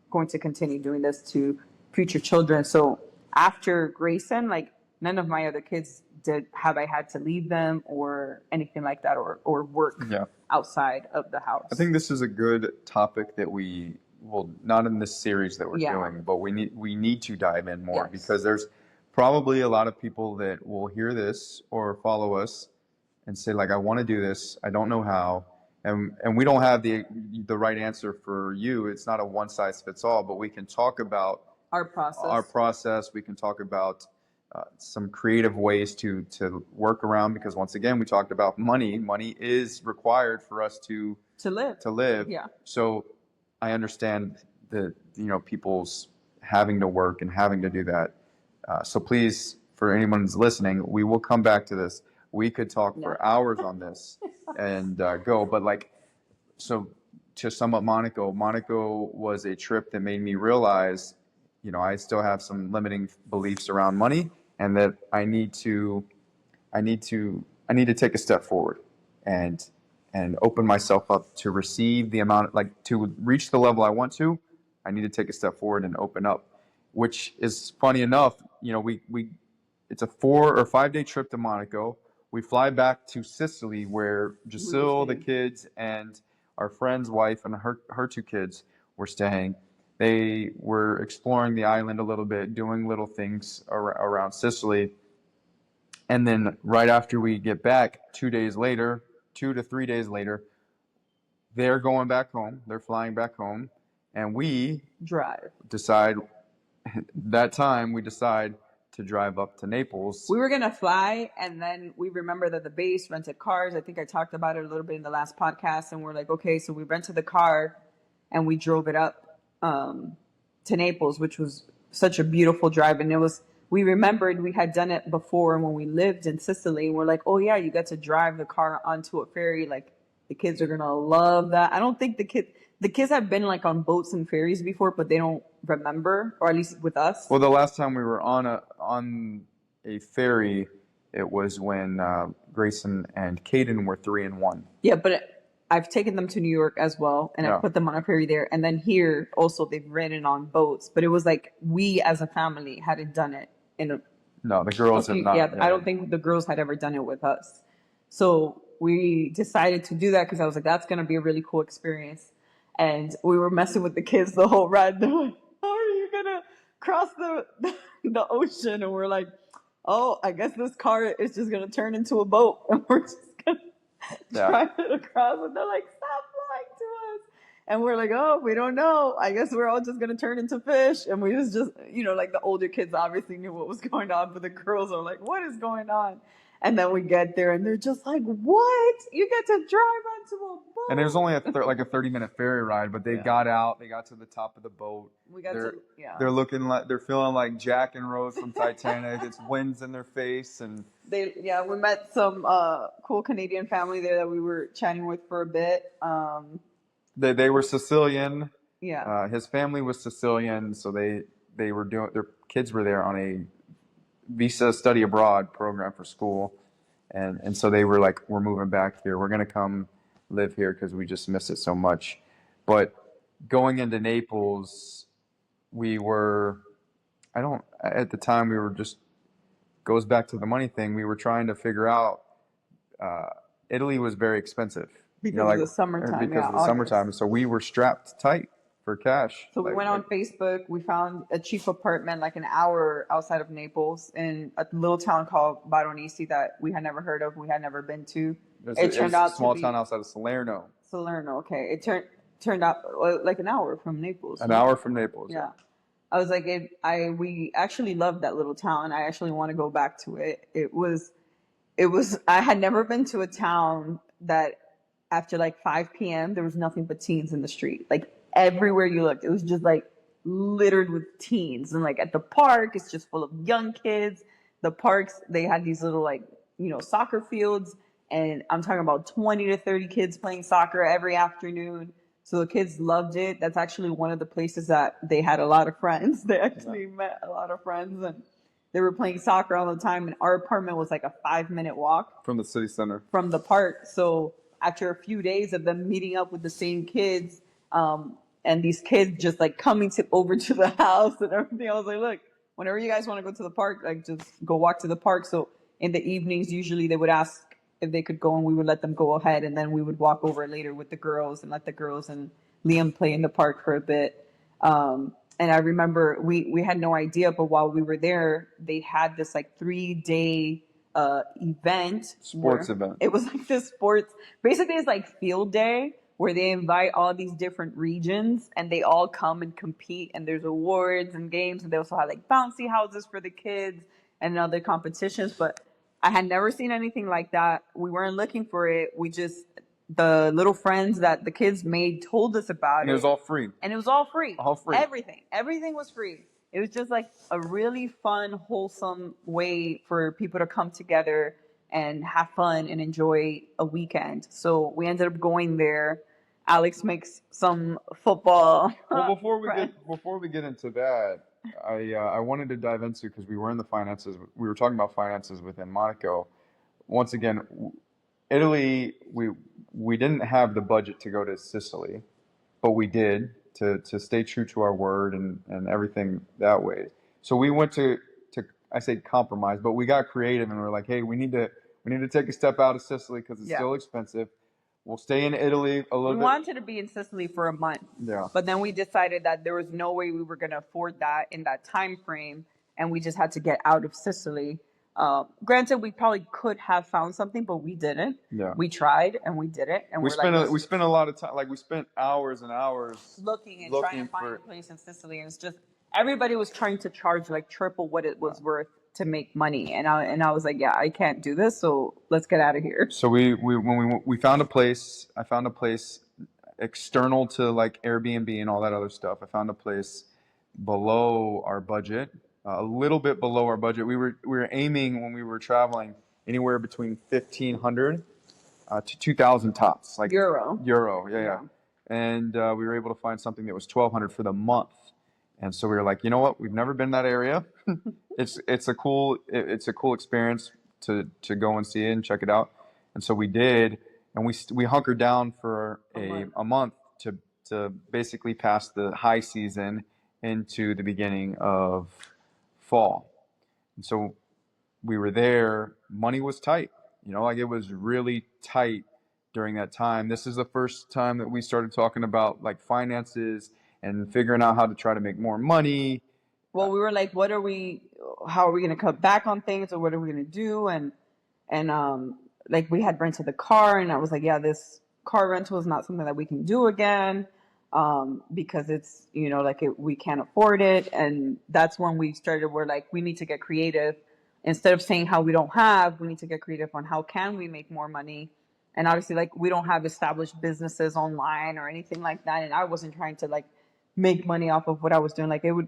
going to continue doing this to future children. So after Grayson, like, none of my other kids have I had to leave them or anything like that, or work outside of the house. I think this is a good topic that we will, not in this series that we're doing, but we need to dive in more, because there's probably a lot of people that will hear this or follow us and say, like, I want to do this, I don't know how. And we don't have the right answer for you. It's not a one size fits all, but we can talk about our process. We can talk about some creative ways to work around, because once again, we talked about money. Money is required for us to live. Yeah. So I understand that, people's having to work and having to do that. So please, for anyone who's listening, we will come back to this. We could talk for hours on this and go, but so to sum up Monaco was a trip that made me realize, I still have some limiting beliefs around money, and that I need to take a step forward and open myself up to receive the amount, to reach the level I want to. I need to take a step forward and open up, which is funny enough. It's a 4 or 5 day trip to Monaco. We fly back to Sicily, where Jasil, the kids, and our friend's wife and her 2 kids were staying. They were exploring the island a little bit, doing little things around Sicily. And then right after we get back, 2 to 3 days later, they're going back home. They're flying back home. And we decide to drive up to Naples. We were going to fly, and then we remember that the base rented cars. I think I talked about it a little bit in the last podcast, and we're like, okay, so we rented the car and we drove it up to Naples, which was such a beautiful drive. And we remembered we had done it before when we lived in Sicily, and we're like, oh yeah, you got to drive the car onto a ferry. Like, the kids are going to love that. I don't think the kids have been like on boats and ferries before, but they don't remember, or at least with us. Well, the last time we were on a ferry, it was when Grayson and Caden were 3 and 1. Yeah, but I've taken them to New York as well, and I put them on a ferry there. And then here also they've ridden on boats, but it was like we as a family hadn't done it No, the girls have not. Yeah, I don't think the girls had ever done it with us. So we decided to do that because I was like, that's going to be a really cool experience. And we were messing with the kids the whole ride. They're like, how are you going to cross the ocean? And we're like, oh, I guess this car is just going to turn into a boat. And we're just going to drive it across. And they're like, stop flying to us. And we're like, oh, we don't know. I guess we're all just going to turn into fish. And we was just, like the older kids obviously knew what was going on. But the girls are like, what is going on? And then we get there and they're just like, what? You get to drive to a boat. And it was only like a 30-minute ferry ride, but they got out. They got to the top of the boat. We got They're looking like they're feeling like Jack and Rose from Titanic. It's winds in their face, and we met some cool Canadian family there that we were chatting with for a bit. They were Sicilian. Yeah. His family was Sicilian, so they were doing, their kids were there on a visa study abroad program for school, and so they were like, we're moving back here. We're gonna come live here because we just miss it so much. But going into Naples, at the time we were just, goes back to the money thing. We were trying to figure out, Italy was very expensive. Because of the summertime. Because of the summertime. So we were strapped tight for cash. So we went on Facebook. We found a cheap apartment like an hour outside of Naples in a little town called Baronisi that we had never heard of. We had never been to. It turned out a small town outside of Salerno. Salerno, okay. It turned out like an hour from Naples. An hour from Naples. Yeah. I was like, we actually loved that little town. I actually want to go back to it. It was, I had never been to a town that after like 5 p.m., there was nothing but teens in the street. Like everywhere you looked, it was just like littered with teens. And like at the park, it's just full of young kids. The parks, they had these little like, soccer fields. And I'm talking about 20 to 30 kids playing soccer every afternoon. So the kids loved it. That's actually one of the places that they had a lot of friends. They actually met a lot of friends, and they were playing soccer all the time. And our apartment was like a 5-minute walk from the city center, from the park. So after a few days of them meeting up with the same kids, and these kids just like coming over to the house and everything, I was like, look, whenever you guys want to go to the park, like just go walk to the park. So in the evenings, usually they would ask if they could go, and we would let them go ahead, and then we would walk over later with the girls and let the girls and Liam play in the park for a bit. And I remember we had no idea, but while we were there, they had this like 3-day sports event. It was like this sports, basically it's like field day where they invite all these different regions and they all come and compete, and there's awards and games, and they also have like bouncy houses for the kids and other competitions. But I had never seen anything like that. We weren't looking for it. The little friends that the kids made told us about it. And it was all free. And it was all free. All free. Everything was free. It was just like a really fun, wholesome way for people to come together and have fun and enjoy a weekend. So we ended up going there. Alex makes some football. Well, before we get into that, I wanted to dive into, because we were in the finances. We were talking about finances within Monaco. Once again, Italy, we didn't have the budget to go to Sicily, but we did to stay true to our word and everything that way. So we went to I say compromise, but we got creative, and we were like, hey, we need to take a step out of Sicily because it's still expensive. We'll stay in Italy a little bit. We wanted to be in Sicily for a month. Yeah. But then we decided that there was no way we were going to afford that in that time frame, and we just had to get out of Sicily. Granted, we probably could have found something, but we didn't. Yeah. We tried and we did it. And we spent a lot of time, like we spent hours and hours looking trying to find a place in Sicily. And it's just, everybody was trying to charge like triple what it was worth to make money. And I was like, yeah, I can't do this. So let's get out of here. So when we found a place, I found a place external to like Airbnb and all that other stuff. I found a place below our budget. A little bit below our budget. We were aiming, when we were traveling, anywhere between 1,500 to 2,000 tops, like Euro. Yeah. And we were able to find something that was 1,200 for the month. And so we were like, you know what? We've never been in that area. It's a cool experience to go and see it and check it out. And so we did, and we hunkered down for a month to basically pass the high season into the beginning of fall. And so we were there. Money was tight, like it was really tight during that time. This is the first time that we started talking about like finances and figuring out how to try to make more money. Well, we were like, how are we going to cut back on things, or what are we going to do? And like we had rented the car, and I was like, yeah, this car rental is not something that we can do again. Because it's, we can't afford it. And that's when we started, we're like, we need to get creative. Instead of saying how we don't have, we need to get creative on how can we make more money. And obviously, like, we don't have established businesses online or anything like that. And I wasn't trying to like make money off of what I was doing. Like, it would,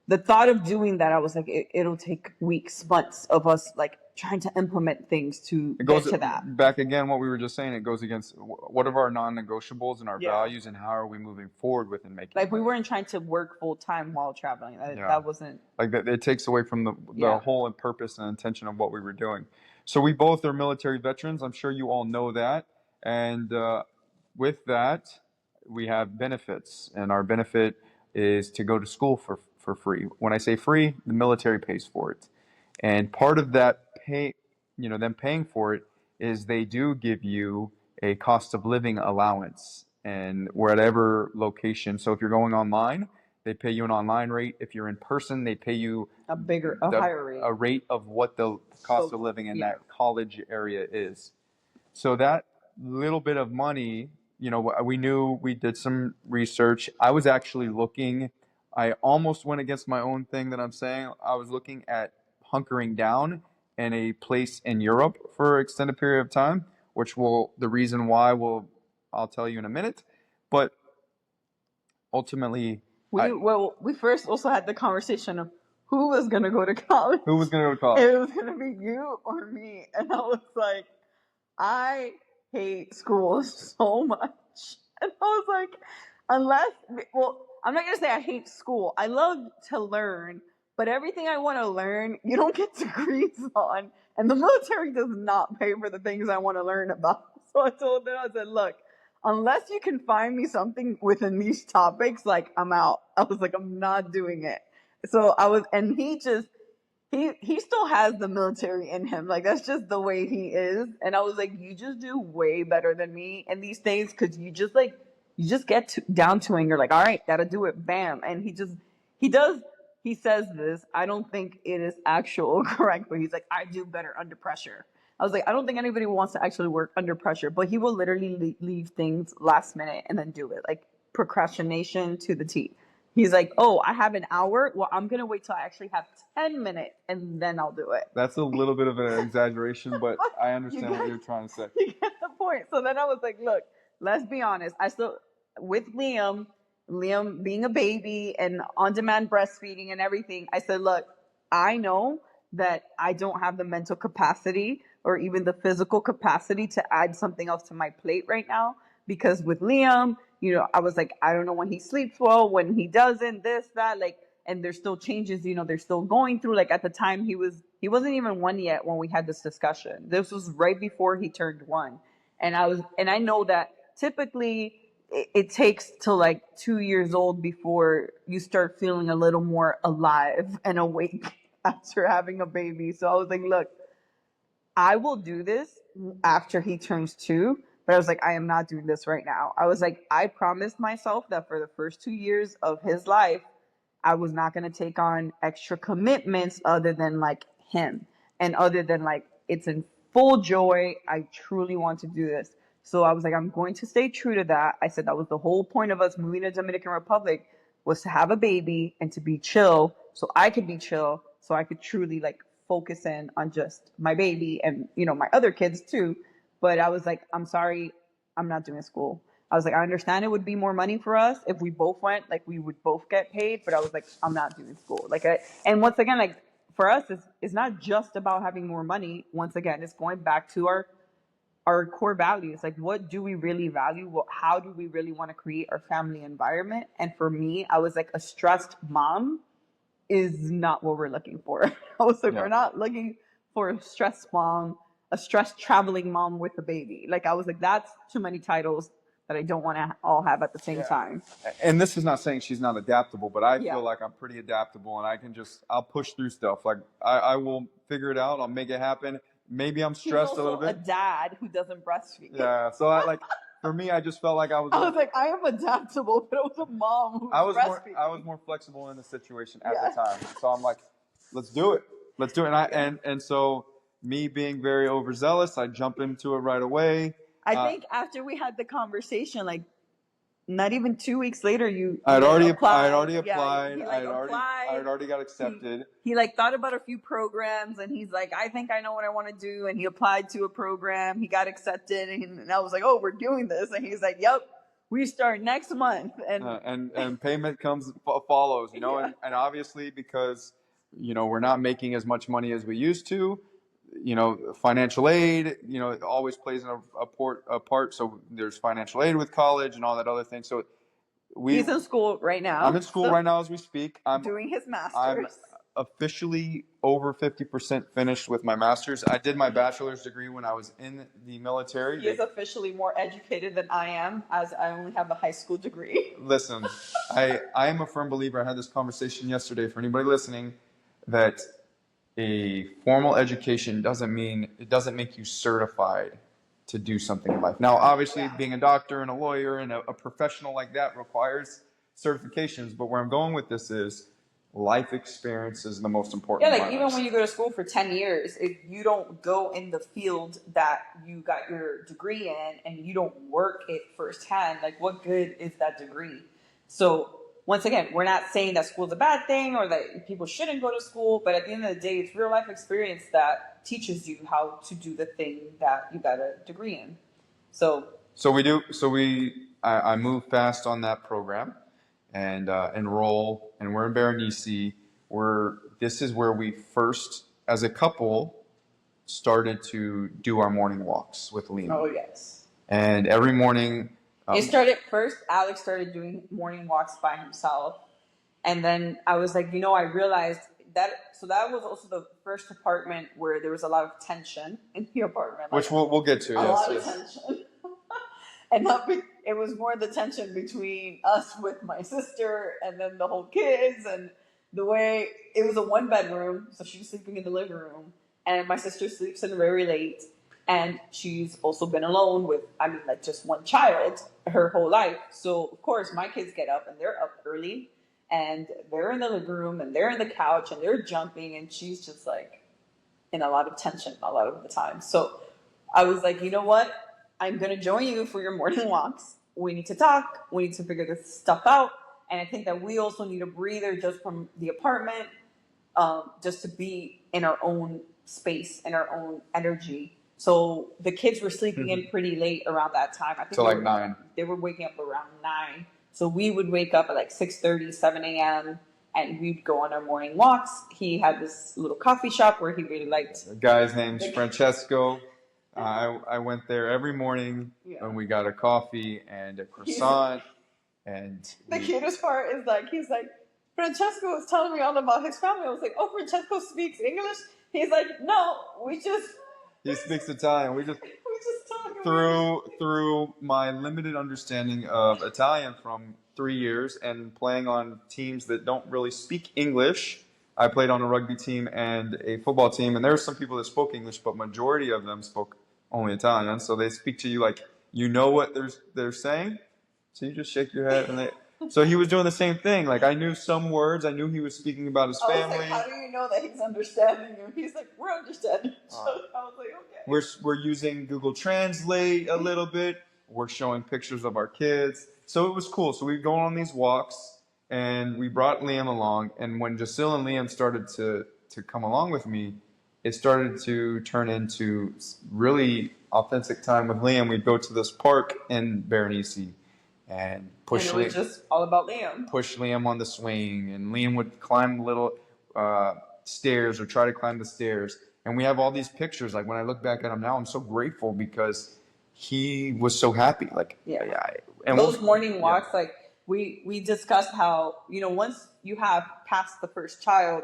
the thought of doing that, I was like, it'll take weeks, months of us like trying to implement things to It get goes to that. back again, what we were just saying. It goes against what are our non-negotiables and our Yeah. values, and how are we moving forward with and making Like, we money. weren't trying to work full time while traveling. Yeah. That wasn't. Like that, it takes away from the Yeah. whole purpose and intention of what we were doing. So we both are military veterans. I'm sure you all know that. And with that, we have benefits, and our benefit is to go to school for free. When I say free, the military pays for it, and part of that pay, you know, them paying for it, is they do give you a cost of living allowance, and wherever location. So if you're going online, they pay you an online rate. If you're in person, they pay you A higher rate. a rate of what the cost of living in that college area is. So that little bit of money, you know, we knew, we did some research. I was actually looking, I almost went against my own thing that I'm saying. I was looking at hunkering down in a place in Europe for an extended period of time, which the reason why I'll tell you in a minute. But ultimately, we first also had the conversation of who was going to go to college. Who was going to go to college? It was going to be you or me. And I was like, I hate school so much. And I was like, I'm not going to say I hate school. I love to learn, but everything I want to learn, you don't get degrees on. And the military does not pay for the things I want to learn about. So I told them, I said, look, unless you can find me something within these topics, like, I'm out. I was like, I'm not doing it. So and he still has the military in him. Like, that's just the way he is. And I was like, you just do way better than me in these things, because you just get down to it and you're like, all right, gotta do it, bam. And he says this, I don't think it is actual correct, but he's like, I do better under pressure. I was like, I don't think anybody wants to actually work under pressure, but he will literally leave things last minute and then do it. Like, procrastination to the T. He's like, oh, I have an hour. Well, I'm going to wait till I actually have 10 minutes and then I'll do it. That's a little bit of an exaggeration, but I understand what you're trying to say. You get the point. So then I was like, look, let's be honest. With Liam being a baby and on-demand breastfeeding and everything, I said, look, I know that I don't have the mental capacity or even the physical capacity to add something else to my plate right now, because with Liam, you know, I was like, I don't know when he sleeps well, when he doesn't, this, that, like, and there's still changes, you know, they're still going through. Like, at the time he wasn't even 1 yet when we had this discussion. This was right before he turned 1. And I know that typically it takes till like 2 years old before you start feeling a little more alive and awake after having a baby. So I was like, look, I will do this after he turns 2. But I was like, I am not doing this right now. I was like, I promised myself that for the first 2 years of his life, I was not going to take on extra commitments other than like him. And other than like, it's in full joy. I truly want to do this. So I was like, I'm going to stay true to that. I said that was the whole point of us moving to Dominican Republic, was to have a baby and to be chill. So I could be chill. So I could truly like focus in on just my baby and, you know, my other kids too. But I was like, I'm sorry, I'm not doing school. I was like, I understand it would be more money for us if we both went, like we would both get paid. But I was like, I'm not doing school. And once again, like, for us, it's not just about having more money. Once again, it's going back to our core values. Like, what do we really value? How do we really want to create our family environment? And for me, I was like, a stressed mom is not what we're looking for. I was like, we're not looking for a stressed mom, a stressed traveling mom with a baby. Like, I was like, that's too many titles that I don't want to all have at the same time. And this is not saying she's not adaptable, but I feel like I'm pretty adaptable, and I'll push through stuff. Like, I will figure it out. I'll make it happen. Maybe I'm stressed a little bit. A dad who doesn't breastfeed. Yeah. So for me, I just felt like I was like, I am adaptable, but it was a mom who was breastfeeding. I was more flexible in the situation at the time. So I'm like, let's do it. Let's do it. And so me being very overzealous, I jump into it right away. I think after we had the conversation, like, not even 2 weeks later, you I had already applied. applied. He like I applied. had already got accepted. He like thought about a few programs, and he's like, I think I know what I want to do. And he applied to a program. He got accepted, and I was like, oh, we're doing this. And he's like, yep, we start next month. And payment follows, you know, Yeah. and obviously because, you know, we're not making as much money as we used to, you know, financial aid, you know, it always plays a part. So there's financial aid with college and all that other thing. So He's in school right now. I'm in school right now as we speak. I'm doing his master's. I'm officially over 50% finished with my master's. I did my bachelor's degree when I was in the military. He is officially more educated than I am, as I only have a high school degree. Listen, I am a firm believer. I had this conversation yesterday for anybody listening that a formal education doesn't make you certified to do something in life. Now, obviously, being a doctor and a lawyer and a professional like that requires certifications. But where I'm going with this is life experience is the most important. Yeah, like even when you go to school for 10 years, if you don't go in the field that you got your degree in and you don't work it firsthand, like what good is that degree? So once again, we're not saying that school's a bad thing or that people shouldn't go to schoo, but at the end of the day, it's real life experience that teaches you how to do the thing that you got a degree in. I moved fast on that program and enroll, and we're in Berenice. This is where we first, as a couple, started to do our morning walks with Liam. Oh, yes. And every morning... It started first, Alex started doing morning walks by himself. And then I was like, I realized that, so that was also the first apartment where there was a lot of tension in the apartment. Which we'll get to, a lot of tension. And it was more the tension between us with my sister and then the whole kids, and the way it was a 1-bedroom, so she was sleeping in the living room, and my sister sleeps in very late, and she's also been alone with, just one child her whole life. So of course my kids get up and they're up early, and they're in the living room and they're in the couch and they're jumping, and she's just like in a lot of tension a lot of the time. So I was like, you know what? I'm going to join you for your morning walks. We need to talk. We need to figure this stuff out. And I think that we also need a breather just from the apartment, just to be in our own space, in our own energy. So the kids were sleeping in pretty late around that time. I think so like 9. They were waking up around 9. So we would wake up at like 6:30, 7 a.m., and we'd go on our morning walks. He had this little coffee shop where he really liked. The guy's name's Francesco. I went there every morning and we got a coffee and a croissant. And the cutest part is he's like, Francesco was telling me all about his family. I was like, oh, Francesco speaks English? He's like, no, he speaks Italian. We just talk through my limited understanding of Italian from 3 years and playing on teams that don't really speak English. I played on a rugby team and a football team, and there were some people that spoke English, but majority of them spoke only Italian. So they speak to you like you know what they're saying. So you just shake your head, and so he was doing the same thing. Like I knew some words. I knew he was speaking about his family. I was like, how do you know that he's understanding you? He's like, we're understanding each other. I was like, okay. We're using Google Translate a little bit. We're showing pictures of our kids. So it was cool. So we go on these walks, and we brought Liam along. And when Jacil and Liam started to come along with me, it started to turn into really authentic time with Liam. We'd go to this park in Berenice and push Liam. It was just all about Liam. Push Liam on the swing, and Liam would climb little stairs or try to climb the stairs. And we have all these pictures. Like when I look back at him now, I'm so grateful because he was so happy. And those morning walks, we discussed how, once you have passed the first child,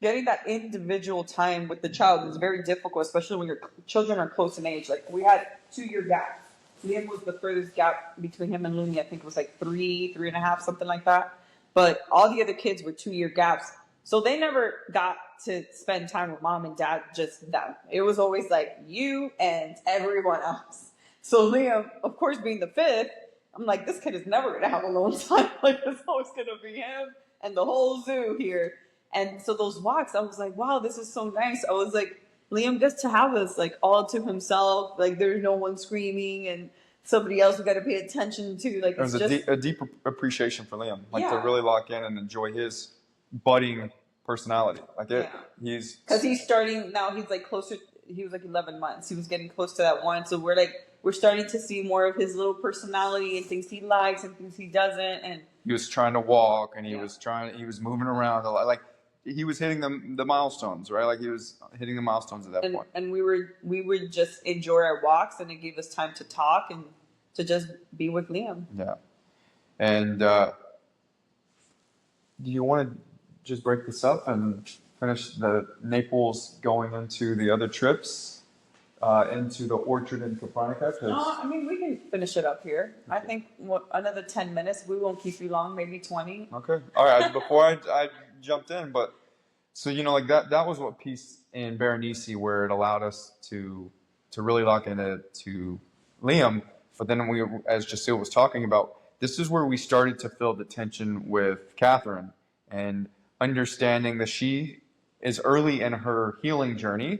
getting that individual time with the child is very difficult, especially when your children are close in age. Like we had 2-year gap. Liam was the furthest gap between him and Lumi. I think it was like 3.5, something like that. But all the other kids were 2-year gaps. So they never got to spend time with mom and dad, just them. It was always like you and everyone else. So Liam, of course, being the 5th, I'm like, this kid is never going to have alone time. Like, it's always going to be him and the whole zoo here. And so those walks, I was like, wow, this is so nice. I was like, Liam gets to have us like all to himself. Like there's no one screaming and somebody else we got to pay attention to. Like, There it's was just a deep appreciation for Liam, like to yeah, really lock in and enjoy his budding personality. Like it, yeah. he's Because he's starting now. He's like closer. He was like 11 months. He was getting close to that one. So we're starting to see more of his little personality and things he likes and things he doesn't. And he was trying to walk and yeah, he was moving around a lot. Like he was hitting the milestones, right? Like he was hitting the milestones at that point. and we would just enjoy our walks, and it gave us time to talk and to just be with Liam. Yeah. And do you want to just break this up and finish the Naples going into the other trips, into the orchard in Capranica? No, I mean we can finish it up here. I Okay. think another 10 minutes. We won't keep you long. Maybe 20. Okay. All right. Before I jumped in, but so like that was what piece in Berenice where it allowed us to really lock into to Liam. But then as Jasil was talking about, this is where we started to feel the tension with Catherine and understanding that she is early in her healing journey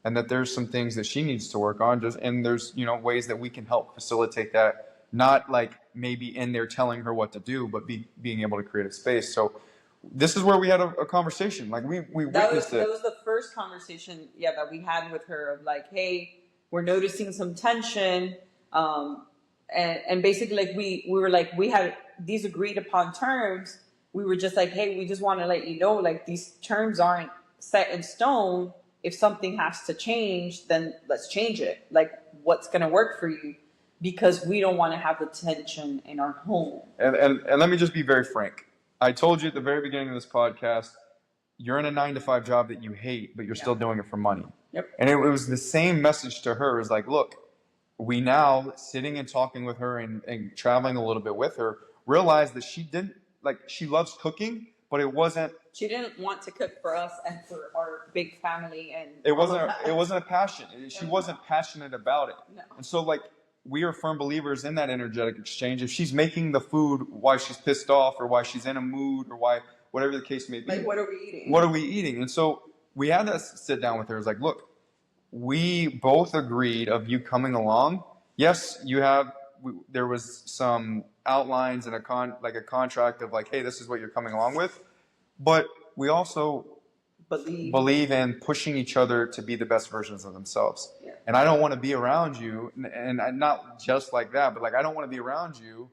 and that there's some things that she needs to work on, and there's ways that we can help facilitate that, not like maybe in there telling her what to do, but being able to create a space. So this is where we had a conversation, like we witnessed it. That was the first conversation, yeah, that we had with her of like, hey, we're noticing some tension, and basically like we were like, we had these agreed upon terms. We were just like, hey, we just want to let you know, like, these terms aren't set in stone. If something has to change, then let's change it. Like, what's going to work for you? Because we don't want to have the tension in our home. And let me just be very frank. I told you at the very beginning of this podcast, you're in a 9-to-5 job that you hate, but you're still doing it for money. Yep. And it was the same message to her. It was like, look, we now, sitting and talking with her and traveling a little bit with her, realized that she didn't, like, she loves cooking, but it wasn't. She didn't want to cook for us and for our big family, and it wasn't a passion. She wasn't passionate about it. No. And so, like, we are firm believers in that energetic exchange. If she's making the food why she's pissed off or why she's in a mood or why, whatever the case may be. Like, what are we eating? What are we eating? And so we had to sit down with her. It's like, look, we both agreed of you coming along. Yes, there was some outlines and a contract of like, hey, this is what you're coming along with. But we also believe in pushing each other to be the best versions of themselves. Yeah. And I don't want to be around you, and not just like that, but like I don't want to be around you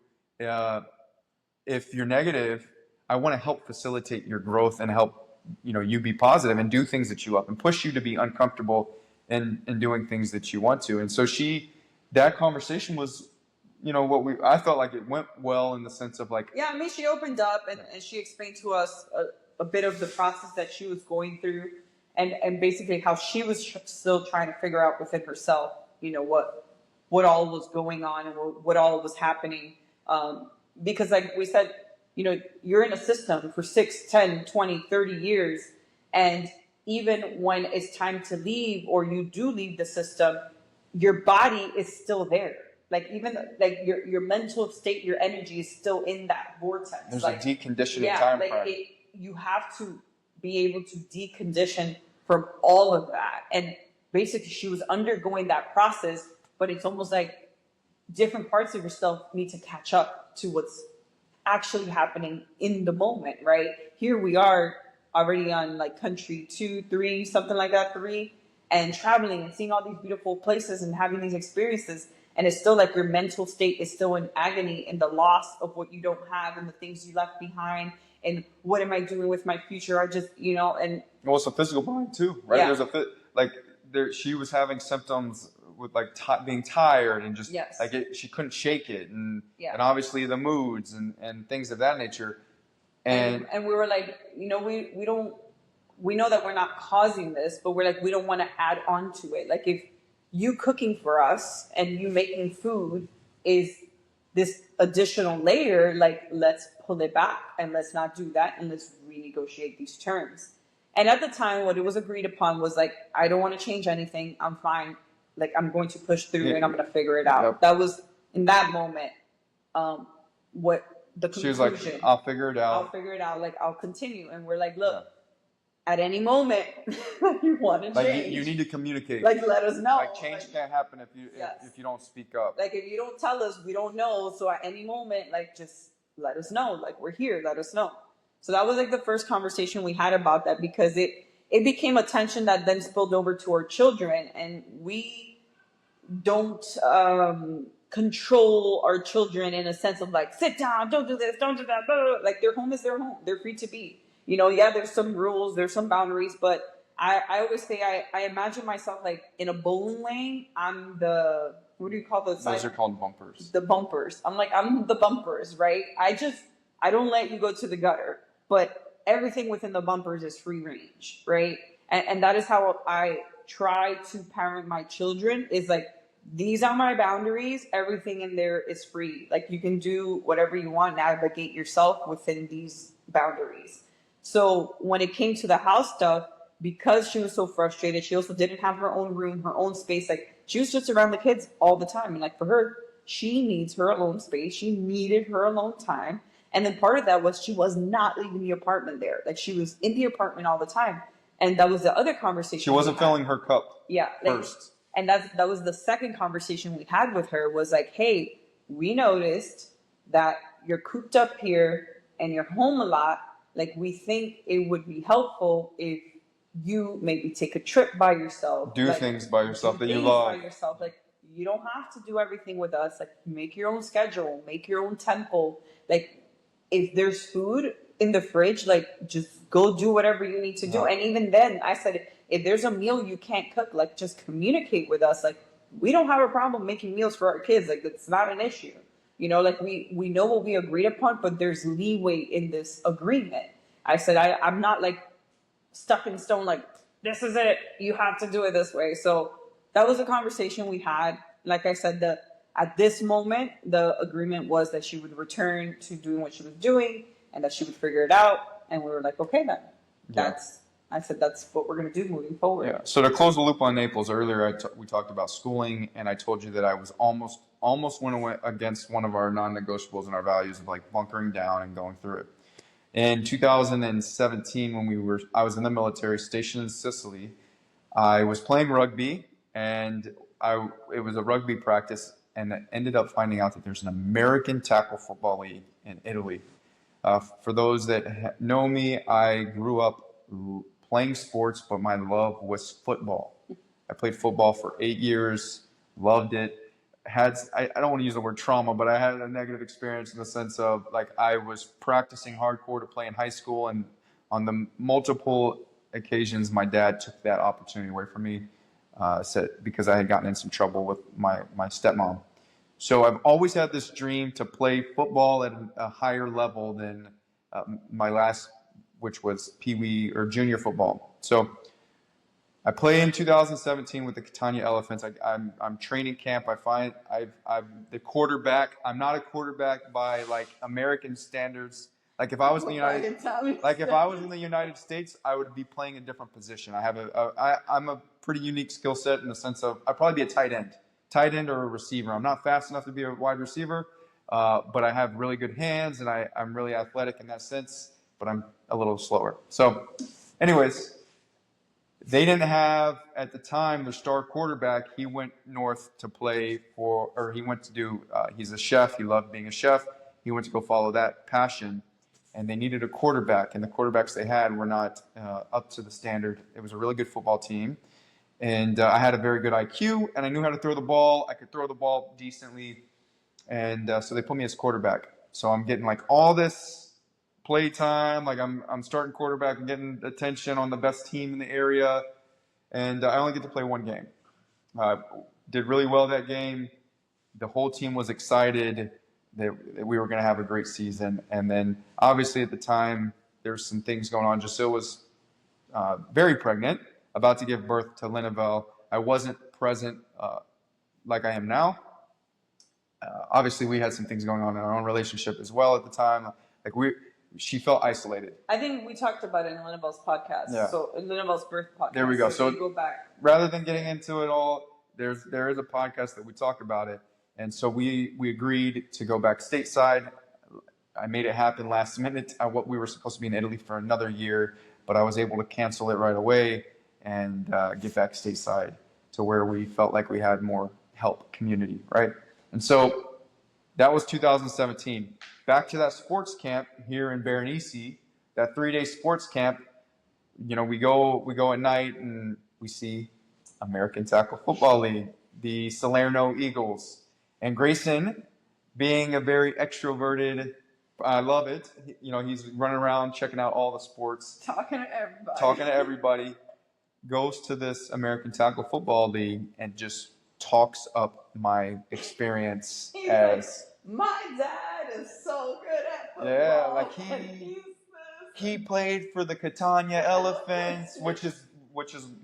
if you're negative. I want to help facilitate your growth and help you be positive and do things that you love and push you to be uncomfortable and doing things that you want to. And so that conversation was I felt like it went well in the sense of like, yeah, I mean, she opened up and she explained to us a bit of the process that she was going through and basically how she was still trying to figure out within herself, what all was going on and what all was happening. Because like we said, you're in a system for 6, 10, 20, 30 years. And even when it's time to leave or you do leave the system, your body is still there. Like, even like your mental state, your energy is still in that vortex. There's like, a deconditioning time frame. You have to be able to decondition from all of that. And basically she was undergoing that process, but it's almost like different parts of yourself need to catch up to what's actually happening in the moment, right? Here we are already on like country 2, 3, something like that, 3, and traveling and seeing all these beautiful places and having these experiences. And it's still like your mental state is still in agony in the loss of what you don't have and the things you left behind. And what am I doing with my future? I just, and well, it's a physical body too, right? Yeah. There's she was having symptoms with like being tired and just yes. like she couldn't shake it, and obviously the moods and things of that nature. And we were like, we know that we're not causing this, but we're like, we don't want to add on to it. Like, if you cooking for us and you making food is this additional layer, like, let's pull it back and let's not do that and let's renegotiate these terms. And at the time, what it was agreed upon was like, I don't want to change anything. I'm fine. Like, I'm going to push through and I'm going to figure it out. Yep. That was in that moment, what the conclusion. She was like, I'll figure it out. Like, I'll continue. And we're like, look, at any moment you want to Like change, you need to communicate. like let us know. Like change can't happen if you Yes. if you don't speak up. Like if you don't tell us, we don't know. So at any moment, like just let us know. Like we're here, let us know. So that was like the first conversation we had about that, because it became a tension that then spilled over to our children, and we don't control our children in a sense of like, sit down, don't do this, don't do that, blah, blah, blah. Like their home is their home, they're free to be, yeah, there's some rules, there's some boundaries, but I always say I imagine myself like in a bowling lane. I'm the, what do you call those? Those are called bumpers. The bumpers. I'm the bumpers, right? I don't let you go to the gutter, but everything within the bumpers is free range, right? And that is how I try to parent my children, is like, these are my boundaries. Everything in there is free. Like you can do whatever you want, navigate yourself within these boundaries. So when it came to the house stuff, because she was so frustrated, she also didn't have her own room, her own space. Like she was just around the kids all the time. And like for her, she needs her alone space. She needed her alone time. And then part of that was she was not leaving the apartment there. Like she was in the apartment all the time. And that was the other conversation. She wasn't filling her cup. Yeah. First. And that was the second conversation we had with her, was like, hey, we noticed that you're cooped up here and you're home a lot. Like we think it would be helpful if you maybe take a trip by yourself. Do like, things by yourself that you things love. by yourself. Like you don't have to do everything with us. Like make your own schedule, make your own tempo. Like if there's food in the fridge, like just go do whatever you need to do. And even then I said, if there's a meal you can't cook, like just communicate with us. Like we don't have a problem making meals for our kids. Like it's not an issue. Like we know what we agreed upon, but there's leeway in this agreement. I said, I'm not like stuck in stone, like this is it, you have to do it this way. So that was a conversation we had. Like I said, at this moment, the agreement was that she would return to doing what she was doing and that she would figure it out. And we were like, okay, then I said, that's what we're going to do moving forward. Yeah. So to close the loop on Naples, earlier we talked about schooling, and I told you that I was almost went against one of our non-negotiables and our values of like bunkering down and going through it. In 2017, when I was in the military stationed in Sicily, I was playing rugby, and it was a rugby practice, and I ended up finding out that there's an American tackle football league in Italy. For those that know me, I grew up playing sports, but my love was football. I played football for 8 years, loved it. I don't want to use the word trauma, but I had a negative experience in the sense of like I was practicing hardcore to play in high school, and on the multiple occasions my dad took that opportunity away from me, because I had gotten in some trouble with my stepmom. So I've always had this dream to play football at a higher level than my last, which was peewee or junior football. So I play in 2017 with the Catania Elephants. I'm training camp. I'm the quarterback. I'm not a quarterback by like American standards. Like if I was in the United States, I would be playing a different position. I'm a pretty unique skill set in the sense of I'd probably be a tight end or a receiver. I'm not fast enough to be a wide receiver, but I have really good hands, and I'm really athletic in that sense, but I'm a little slower. So anyways, they didn't have, at the time, their star quarterback. He went north to play he's a chef. He loved being a chef. He went to go follow that passion, and they needed a quarterback, and the quarterbacks they had were not up to the standard. It was a really good football team, and I had a very good IQ, and I knew how to throw the ball. I could throw the ball decently, and so they put me as quarterback. So I'm getting like all this play time, like I'm starting quarterback and getting attention on the best team in the area, and I only get to play one game. Did really well that game. The whole team was excited that we were going to have a great season, and then obviously at the time there's some things going on. Giselle was very pregnant, about to give birth to Linabelle. I wasn't present like I am now. Obviously we had some things going on in our own relationship as well at the time. She felt isolated. I think we talked about it in Linabelle's podcast. Yeah. So in Linabelle's birth podcast. There we go. So go back. Rather than getting into it all, there is a podcast that we talk about it, and so we agreed to go back stateside. I made it happen last minute. We were supposed to be in Italy for another year, but I was able to cancel it right away and get back stateside to where we felt like we had more help community, right? And so that was 2017. Back to that sports camp here in Berenice, that 3-day sports camp. We go at night and we see American Tackle Football League, the Salerno Eagles, and Grayson, being a very extroverted, I love it. He's running around checking out all the sports, talking to everybody, goes to this American Tackle Football League and just talks up my experience as. My dad is so good at football. Yeah, like he played for the Catania Elephants, which is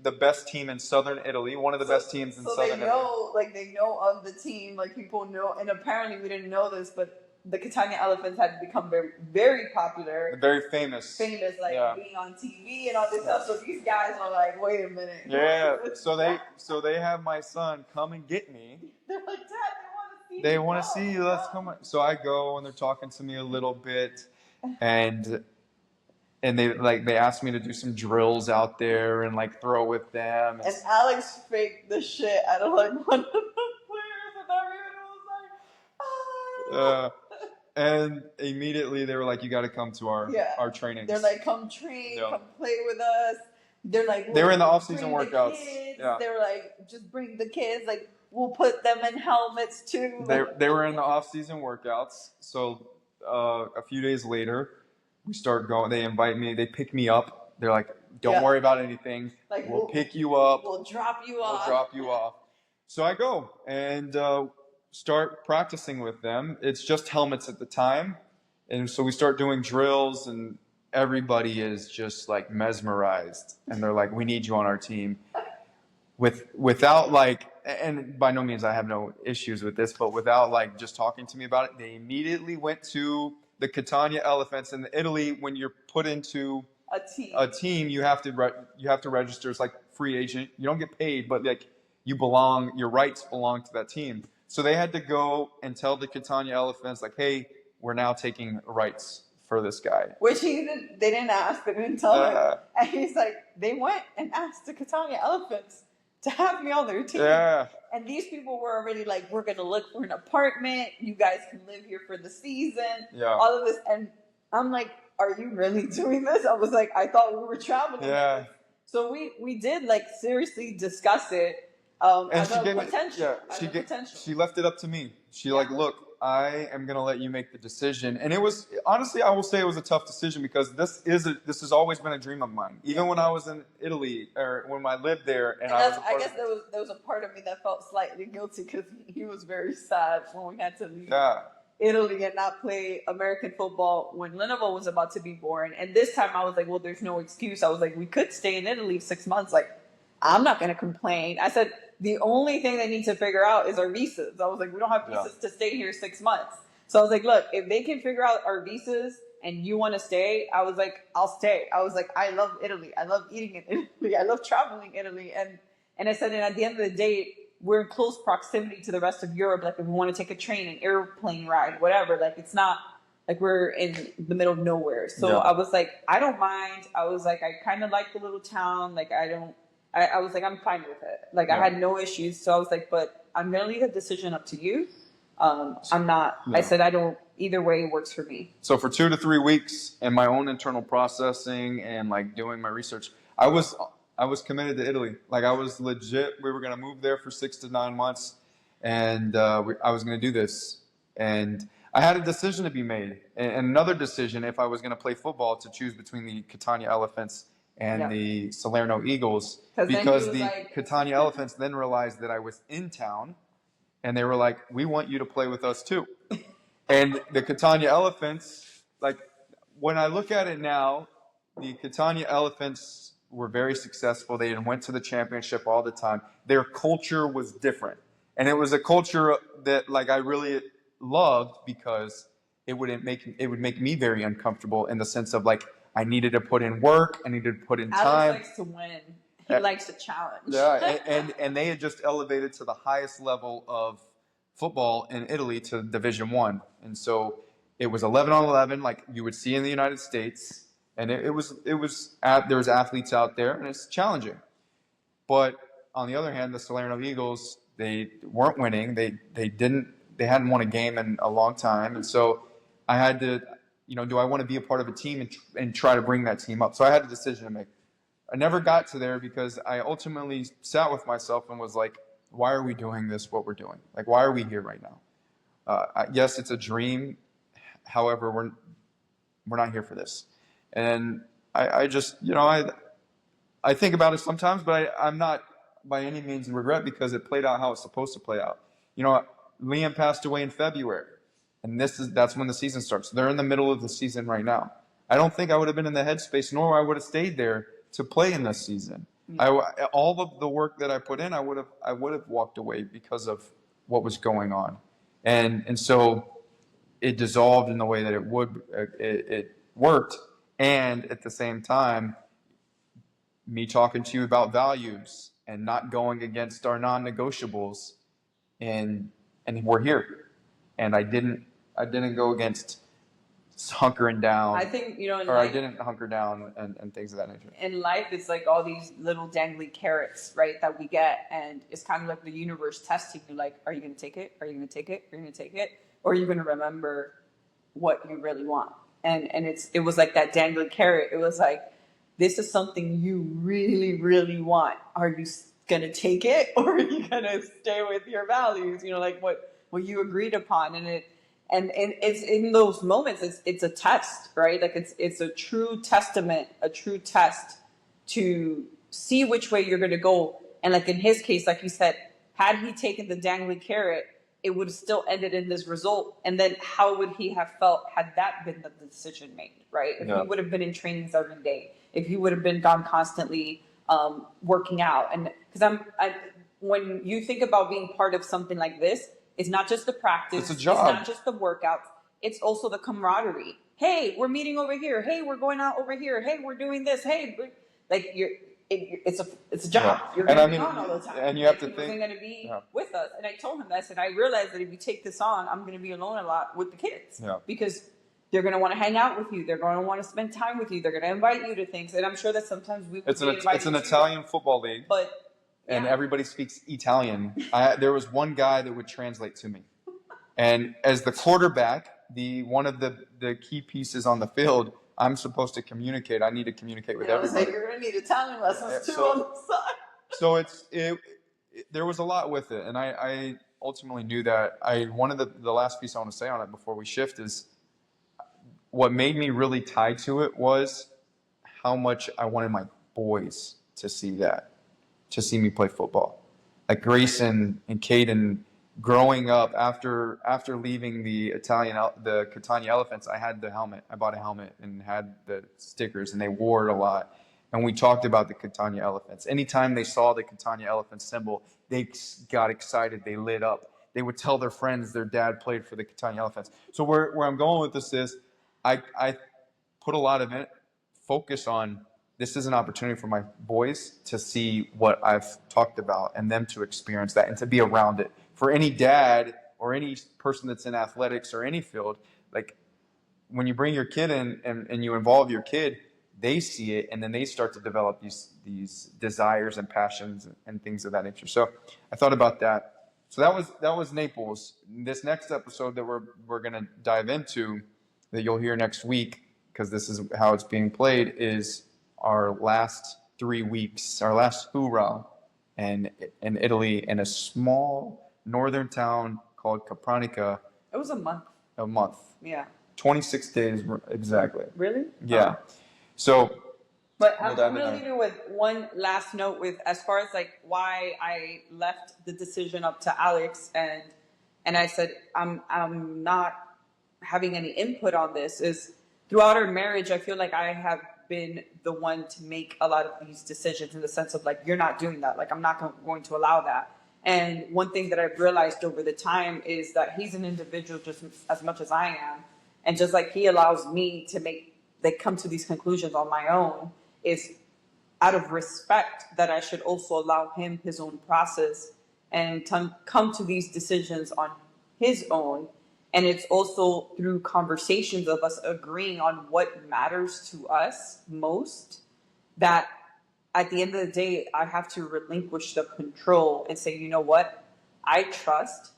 the best team in southern Italy, one of the best teams in southern Italy. They know of the team, like people know, and apparently we didn't know this, but the Catania Elephants had become very, very popular. Very famous. Being on TV and all this stuff. So these guys are like, wait a minute. Yeah. So they have my son come and get me. They're like, Dad, they want to see you. Let's come. So I go and they're talking to me a little bit, and they asked me to do some drills out there and throw with them. And Alex faked the shit out of one of the players, and everyone was like, and immediately they were like, "You got to come to our trainings." They're like, "Come train, come play with us." They're like, they were in the off-season workouts. They were like, "Just bring the kids." Like, we'll put them in helmets too. They were in the off-season workouts. So a few days later, we start going. They invite me. They pick me up. They're like, "Don't worry about anything. Like, we'll pick you up. We'll drop you off. We'll drop you off." So I go and start practicing with them. It's just helmets at the time, and so we start doing drills, and everybody is just mesmerized, and they're like, "We need you on our team." Without and by no means I have no issues with this, but without just talking to me about it, they immediately went to the Catania Elephants. In Italy, when you're put into a team, you have to register as free agent. You don't get paid, but you belong. Your rights belong to that team. So they had to go and tell the Catania Elephants "Hey, we're now taking rights for this guy." Which they didn't ask. They didn't tell him. And he's like, they went and asked the Catania Elephants to have me on their team. Yeah. And these people were already like, we're going to look for an apartment. You guys can live here for the season. Yeah. All of this. And I'm like, are you really doing this? I was like, I thought we were traveling. Yeah. So we did seriously discuss it. And she gave potential. She left it up to me. She look, I am going to let you make the decision. And it was, honestly, I will say it was a tough decision because this has always been a dream of mine. Even when I was in Italy or when I lived there. I guess there was a part of me that felt slightly guilty because he was very sad when we had to leave Italy and not play American football when Lenovo was about to be born. And this time I was like, well, there's no excuse. I was like, we could stay in Italy 6 months. I'm not going to complain. I said, the only thing they need to figure out is our visas. I was like, we don't have visas to stay here 6 months. So I was like, look, if they can figure out our visas and you want to stay, I was like, I'll stay. I was like, I love Italy. I love eating in Italy. I love traveling Italy. And I said, and at the end of the day, we're in close proximity to the rest of Europe. If we want to take a train, an airplane ride, whatever, it's not we're in the middle of nowhere. So I was like, I don't mind. I was like, I kind of like the little town. I was like, I'm fine with it. I had no issues. So I was like, but I'm going to leave the decision up to you. I'm not, I said, I don't, either way works for me. So for 2 to 3 weeks and my own internal processing and doing my research, I was committed to Italy. I was legit. We were going to move there for 6 to 9 months and I was going to do this. And I had a decision to be made and another decision if I was going to play football to choose between the Catania Elephants and the Salerno Eagles because the Catania Elephants then realized that I was in town and they were like, we want you to play with us too. And the Catania Elephants, when I look at it now, the Catania Elephants were very successful. They went to the championship all the time. Their culture was different. And it was a culture that I really loved because it would make me very uncomfortable in the sense of I needed to put in work. I needed to put in time. Alex likes to win. He likes to challenge. Yeah, and they had just elevated to the highest level of football in Italy to Division 1. And so it was 11 on 11 like you would see in the United States. And there was athletes out there, and it's challenging. But on the other hand, the Salerno Eagles, they weren't winning. They hadn't won a game in a long time, and so I had to, do I want to be a part of a team and try to bring that team up? So I had a decision to make. I never got to there because I ultimately sat with myself and was like, why are we doing this? What we're doing? Like, why are we here right now? Yes, it's a dream. However, we're not here for this. And I just, I think about it sometimes, but I'm not by any means in regret because it played out how it's supposed to play out. Liam passed away in February, and that's when the season starts. They're in the middle of the season right now. I don't think I would have been in the headspace, nor I would have stayed there to play in this season. Yeah. All of the work that I put in, I would have walked away because of what was going on, and so it dissolved in the way that it worked, and at the same time, me talking to you about values and not going against our non-negotiables, and we're here, and I didn't go against hunkering down. I think, I didn't hunker down and things of that nature. In life, it's like all these little dangly carrots, right, that we get, and it's kind of like the universe testing you, like, are you going to take it? Are you going to take it? Are you going to take it? Or are you going to remember what you really want? And it was like that dangly carrot. It was like, this is something you really, really want. Are you going to take it, or are you going to stay with your values? Like what you agreed upon. And it's in those moments, it's a test, right? Like it's a true testament, a true test to see which way you're going to go. And like in his case, like you said, had he taken the dangly carrot, it would have still ended in this result. And then how would he have felt had that been the decision made, right? If he would have been in trainings every day, if he would have been gone constantly working out. And because when you think about being part of something like this, it's not just the practice. It's a job. It's not just the workouts. It's also the camaraderie. Hey, we're meeting over here. Hey, we're going out over here. Hey, we're doing this. Hey, like it's a job. Yeah. You're going to be on all the time. And you have to think. He wasn't going to be with us. And I told him that. And I realized that if you take this on, I'm going to be alone a lot with the kids. Yeah. Because they're going to want to hang out with you. They're going to want to spend time with you. They're going to invite you to things. And I'm sure that sometimes we It's an Italian football league. And everybody speaks Italian. There was one guy that would translate to me. And as the quarterback, one of the key pieces on the field, I'm supposed to communicate. I need to communicate with everybody. Like you're going to need Italian lessons too on the side. So there was a lot with it. And I ultimately knew that. One of the last piece I want to say on it before we shift is what made me really tied to it was how much I wanted my boys to see that. To see me play football. Like Grayson and Caden growing up after leaving the Catania Elephants, I had the helmet. I bought a helmet and had the stickers, and they wore it a lot. And we talked about the Catania Elephants. Anytime they saw the Catania Elephants symbol, they got excited. They lit up. They would tell their friends their dad played for the Catania Elephants. So where I'm going with this is I put a lot of focus on this is an opportunity for my boys to see what I've talked about and them to experience that and to be around it. For any dad or any person that's in athletics or any field, like when you bring your kid in and you involve your kid, they see it and then they start to develop these desires and passions and things of that nature. So I thought about that. So that was Naples. This next episode that we're going to dive into that you'll hear next week, because this is how it's being played, is our last 3 weeks, our last hoorah in Italy in a small northern town called Capranica. It was a month. A month. Yeah. 26 days exactly. Really? Yeah. So. But I'm going to leave you with one last note with as far as like why I left the decision up to Alex and I said I'm not having any input on this is throughout our marriage I feel like I have been the one to make a lot of these decisions in the sense of like, you're not doing that. Like, I'm not going to allow that. And one thing that I've realized over the time is that he's an individual just as much as I am. And just like he allows me to come to these conclusions on my own, is out of respect that I should also allow him his own process and come to these decisions on his own. And it's also through conversations of us agreeing on what matters to us most that at the end of the day, I have to relinquish the control and say, you know what? I trust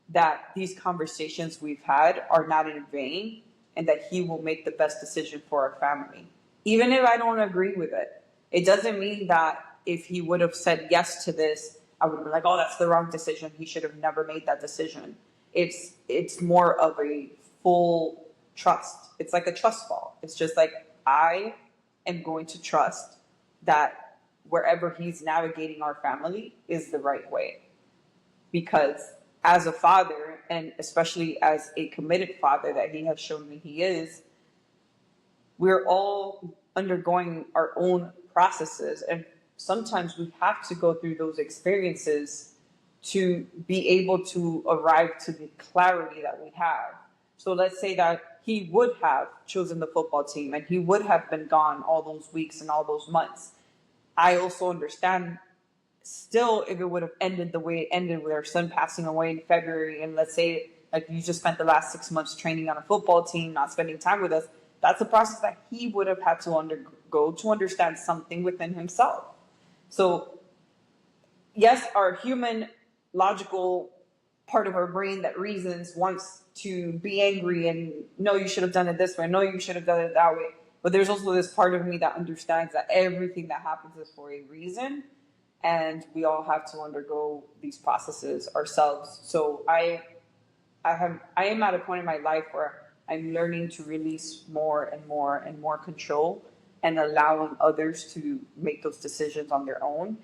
that these conversations we've had are not in vain and that he will make the best decision for our family. Even if I don't agree with it, it doesn't mean that if he would have said yes to this, I would be like, oh, that's the wrong decision. He should have never made that decision. It's more of a full trust. It's like a trust fall. It's just like I am going to trust that wherever he's navigating our family is the right way. Because as a father, and especially as a committed father that he has shown me he is, we're all undergoing our own processes. And sometimes we have to go through those experiences to be able to arrive to the clarity that we have. So let's say that he would have chosen the football team and he would have been gone all those weeks and all those months. I also understand still if it would have ended the way it ended with our son passing away in February, and let's say like you just spent the last 6 months training on a football team, not spending time with us, that's a process that he would have had to undergo to understand something within himself. So yes, our human logical part of our brain that reasons wants to be angry and no, you should have done it this way, no, you should have done it that way. But there's also this part of me that understands that everything that happens is for a reason, and we all have to undergo these processes ourselves. So I am at a point in my life where I'm learning to release more and more and more control and allowing others to make those decisions on their own.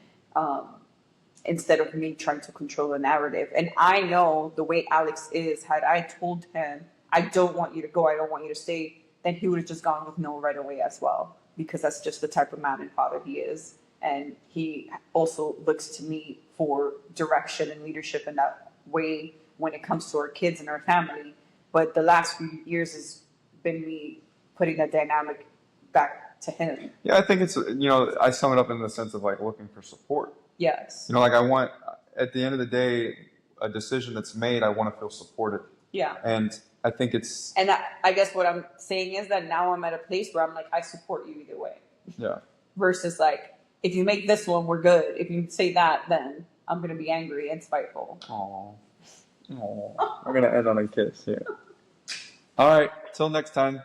Instead of me trying to control the narrative. And I know the way Alex is, had I told him, I don't want you to go, I don't want you to stay, then he would have just gone with no right away as well. Because that's just the type of man and father he is. And he also looks to me for direction and leadership in that way when it comes to our kids and our family. But the last few years has been me putting that dynamic back to him. Yeah, I think it's, I sum it up in the sense of like looking for support. Yes. Like I want, at the end of the day, a decision that's made, I want to feel supported. Yeah. And I think it's... And I guess what I'm saying is that now I'm at a place where I'm like, I support you either way. Yeah. Versus like, if you make this one, we're good. If you say that, then I'm going to be angry and spiteful. Aww. We're going to end on a kiss here. All right. Till next time.